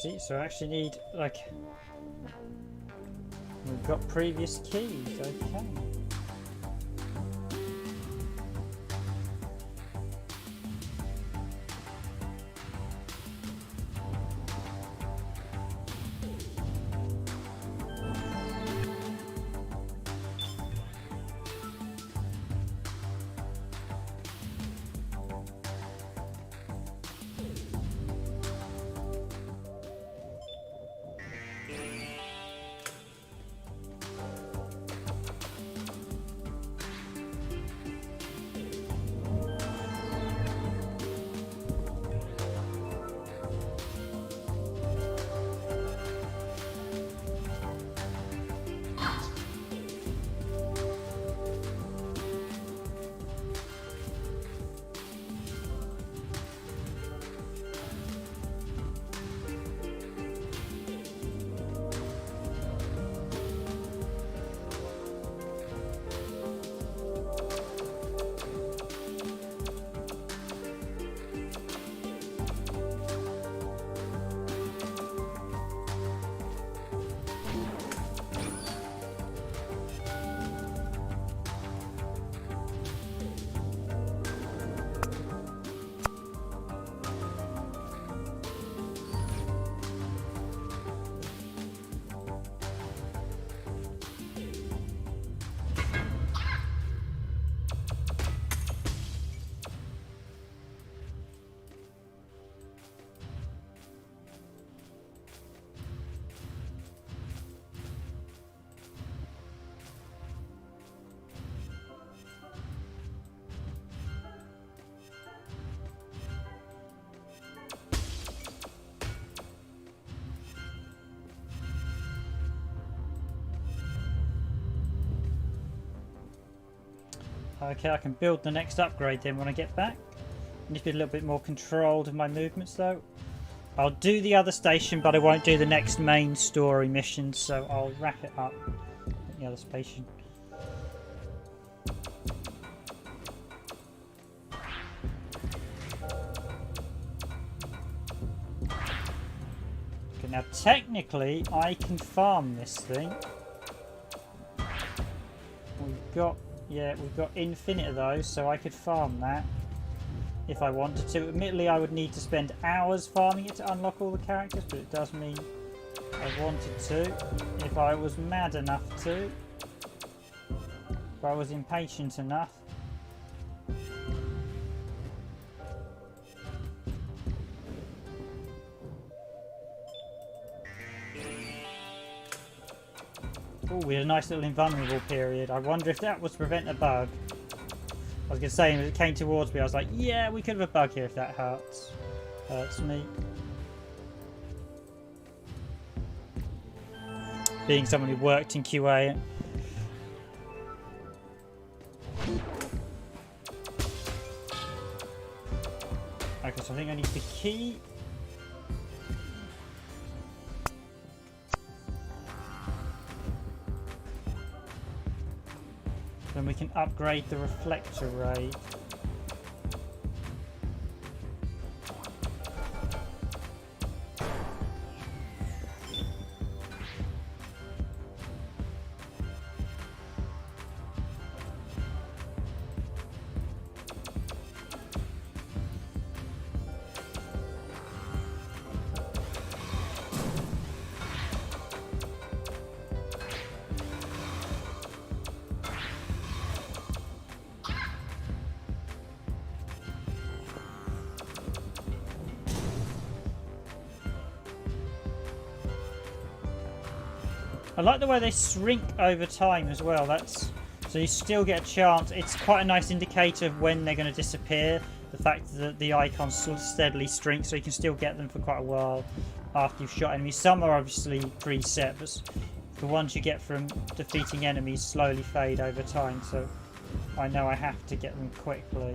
[SPEAKER 1] See, so I actually need, like, we've got previous keys, okay. Okay, I can build the next upgrade then when I get back. I need to be a little bit more controlled of my movements though. I'll do the other station, but I won't do the next main story mission, so I'll wrap it up the other station. Okay, now technically I can farm this thing. We've got infinite of those, so I could farm that if I wanted to. Admittedly, I would need to spend hours farming it to unlock all the characters, but it does mean I wanted to, if I was mad enough to, if I was impatient enough. Oh, we had a nice little invulnerable period. I wonder if that was to prevent a bug. I was going to say, as it came towards me, I was like, yeah, we could have a bug here if that hurts me. Being someone who worked in QA. Okay, so I think I need the key. Then we can upgrade the reflector ray. I like the way they shrink over time as well. So you still get a chance. It's quite a nice indicator of when they're going to disappear. The fact that the icons sort of steadily shrink, so you can still get them for quite a while after you've shot enemies. Some are obviously preset, but the ones you get from defeating enemies slowly fade over time. So I know I have to get them quickly.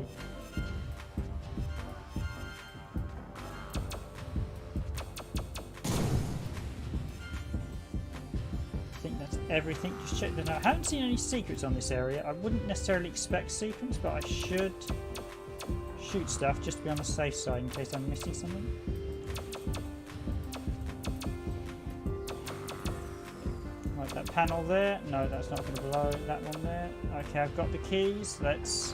[SPEAKER 1] Everything, just check that out. I haven't seen any secrets on this area. I wouldn't necessarily expect secrets, but I should shoot stuff just to be on the safe side in case I'm missing something. Right, that panel there. No, that's not going to blow. That one there. Okay, I've got the keys. Let's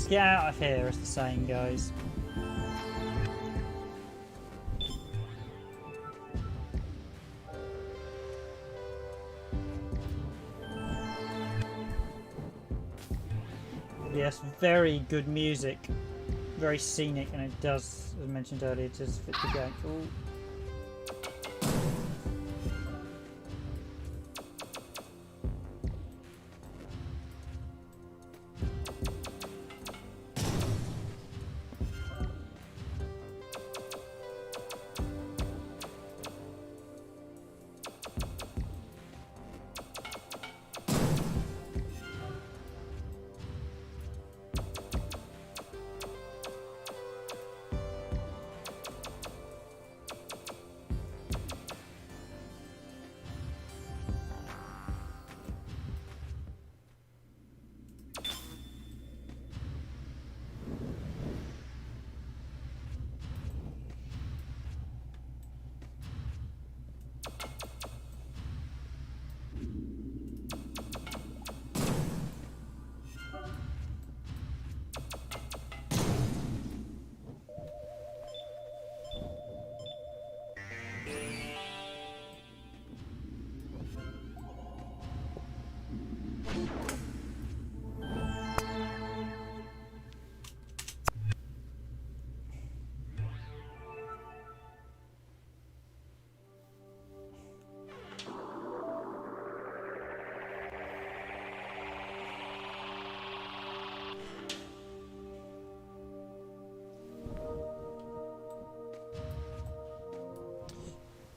[SPEAKER 1] get out of here, as the saying goes. Yes, very good music, very scenic, and it does, as I mentioned earlier, it does fit the game. Ooh.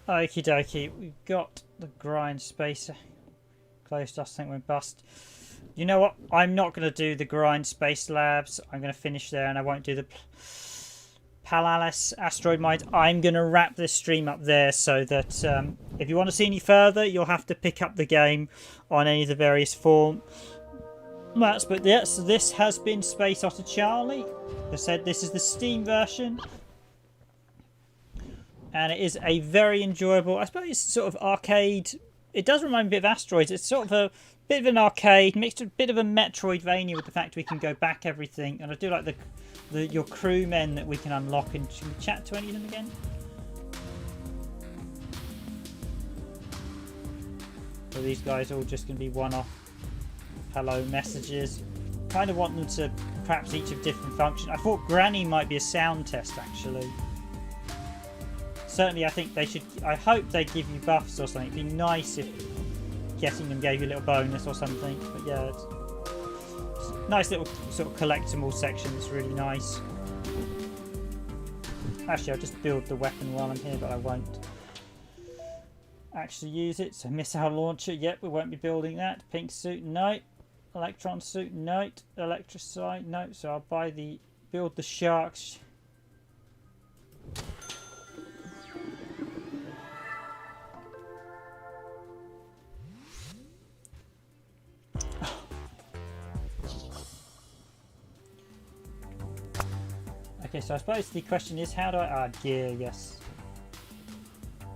[SPEAKER 1] Okie dokie, we've got the grind spacer close to us. I think we're bust. You know what? I'm not going to do the grind space labs. I'm going to finish there, and I won't do the Palalis asteroid mines. I'm going to wrap this stream up there so that if you want to see any further, you'll have to pick up the game on any of the various formats. But yes, this has been Space Otter Charlie. As I said, this is the Steam version. And it is a very enjoyable, I suppose, sort of arcade. It does remind me a bit of Asteroids. It's sort of a bit of an arcade, mixed with a bit of a Metroidvania with the fact we can go back everything. And I do like your crewmen that we can unlock. And should we chat to any of them again? So these guys are all just going to be one-off hello messages. Kind of want them to perhaps each have different functions. I thought Granny might be a sound test, actually. Certainly, I think they should. I hope they give you buffs or something. It'd be nice if getting them gave you a little bonus or something. But yeah, it's a nice little sort of collectible section. It's really nice. Actually, I'll just build the weapon while I'm here, but I won't actually use it. So missile launcher. Yep, we won't be building that. Pink suit, no. Electron suit, no. Electricite, no. So I'll build the sharks. Okay, so I suppose the question is, how do I... gear, yes.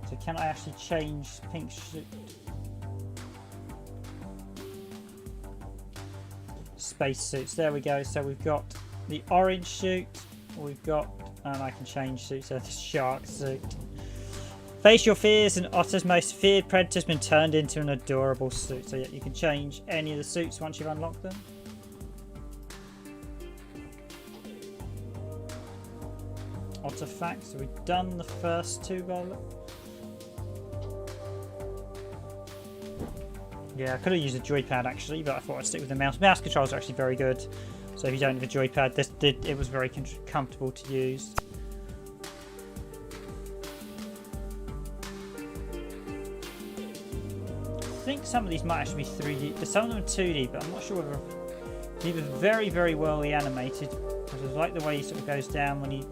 [SPEAKER 1] So can I actually change pink suit? Space suits, there we go. So we've got the orange suit, we've got... and I can change suits, so the shark suit. Face your fears, and Otter's most feared predator has been turned into an adorable suit. So yeah, you can change any of the suits once you've unlocked them. Artifacts, so we've done the first two by look. Yeah, I could have used a joypad actually, but I thought I'd stick with the mouse. Mouse controls are actually very good, so if you don't have a joypad, it was very comfortable to use. I think some of these might actually be 3D. Some of them are 2D, but I'm not sure whether these are very, very well animated. I like the way he sort of goes down when he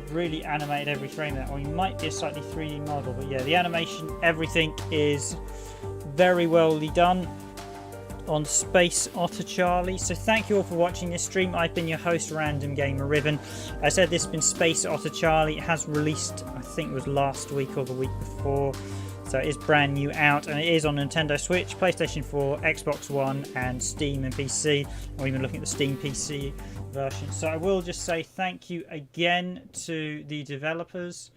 [SPEAKER 1] really animated every frame of that, or he might be a slightly 3D model, but yeah, the animation, everything is very well done on Space Otter Charlie. So thank you all for watching this stream. I've been your host, Random Gamer Ribbon. As I said, this has been Space Otter Charlie. It has released, I think it was last week or the week before, so it is brand new out, and it is on Nintendo Switch, PlayStation 4, Xbox One, and Steam and PC. Or even looking at the Steam PC version. So I will just say thank you again to the developers.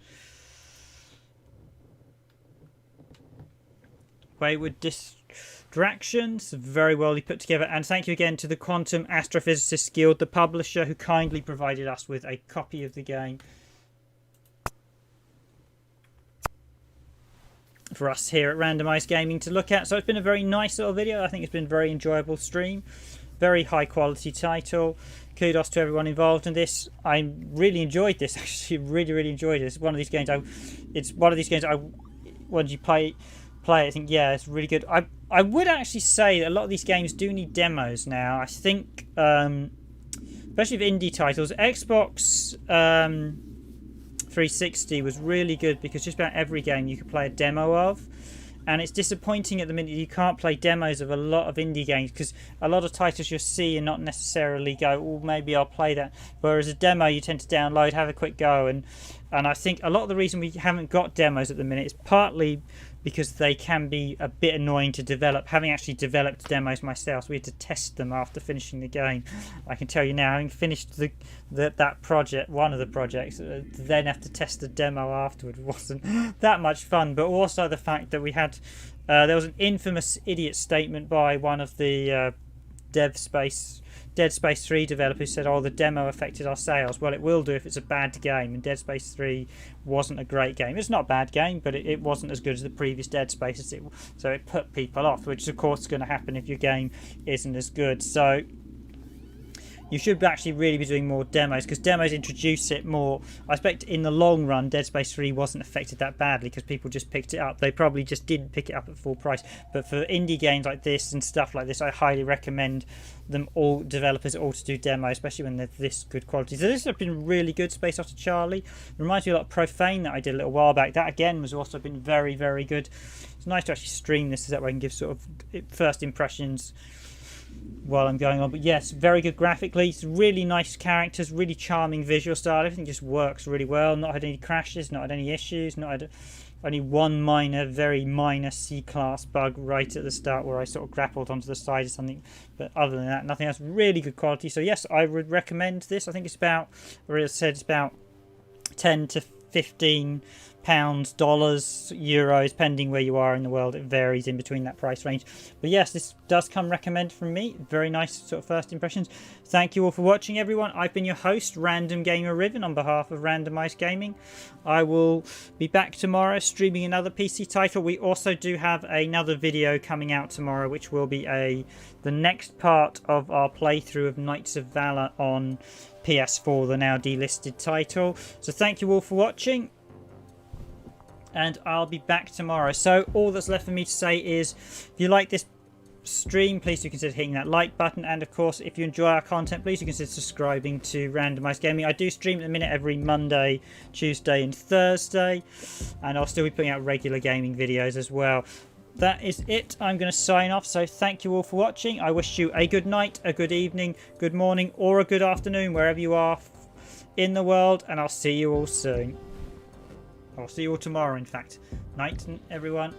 [SPEAKER 1] Wayward Distractions, very well put together, and thank you again to the Quantum Astrophysicists Guild, the publisher, who kindly provided us with a copy of the game for us here at Randomised Gaming to look at. So it's been a very nice little video. I think it's been a very enjoyable stream, very high quality title. Kudos to everyone involved in this. I really enjoyed this. Actually, really enjoyed it. It's one of these games. Once you play, I think yeah, it's really good. I would actually say that a lot of these games do need demos now. I think, especially with indie titles, Xbox 360 was really good because just about every game you could play a demo of. And it's disappointing at the minute you can't play demos of a lot of indie games, because a lot of titles you'll see and not necessarily go, oh, maybe I'll play that. Whereas a demo you tend to download, have a quick go. And I think a lot of the reason we haven't got demos at the minute is partly because they can be a bit annoying to develop. Having actually developed demos myself, we had to test them after finishing the game. I can tell you now, having finished that project, one of the projects, then have to test the demo afterward wasn't that much fun. But also the fact that we had, there was an infamous idiot statement by one of the Dead Space 3 developers said, oh, the demo affected our sales. Well, it will do if it's a bad game, and Dead Space 3 wasn't a great game. It's not a bad game, but it wasn't as good as the previous Dead Space, so it put people off, which of course is going to happen if your game isn't as good. So you should actually really be doing more demos, because demos introduce it more. I expect in the long run Dead Space 3 wasn't affected that badly because people just picked it up. They probably just didn't pick it up at full price. But for indie games like this and stuff like this, I highly recommend developers all to do demos, especially when they're this good quality. So this has been really good. Space Otter Charlie reminds me a lot of Profane that I did a little while back. That again was also been very, very good. It's nice to actually stream this so that way I can give sort of first impressions while I'm going on. But yes, very good graphically. It's really nice characters, really charming visual style. Everything just works really well. Not had any crashes, not had any issues, not had only one very minor C-class bug right at the start where I sort of grappled onto the side or something. But other than that, nothing else. Really good quality. So yes, I would recommend this. I think it's about, or as I said, it's about 10 to 15 pounds, dollars, euros, depending where you are in the world. It varies in between that price range. But yes, this does come recommended from me. Very nice sort of first impressions. Thank you all for watching, everyone. I've been your host, Random Gamer Riven, on behalf of Randomised Gaming. I will be back tomorrow streaming another PC title. We also do have another video coming out tomorrow, which will be the next part of our playthrough of Knights of Valor on PS4, the now delisted title. So thank you all for watching, and I'll be back tomorrow. So all that's left for me to say is, if you like this stream, please do consider hitting that like button, and of course if you enjoy our content, please do consider subscribing to Randomised Gaming. I do stream at the minute every Monday, Tuesday and Thursday, and I'll still be putting out regular gaming videos as well. That is it. I'm going to sign off. So thank you all for watching. I wish you a good night, a good evening, good morning, or a good afternoon wherever you are in the world, and I'll see you all soon. I'll see you all tomorrow, in fact. Night, everyone.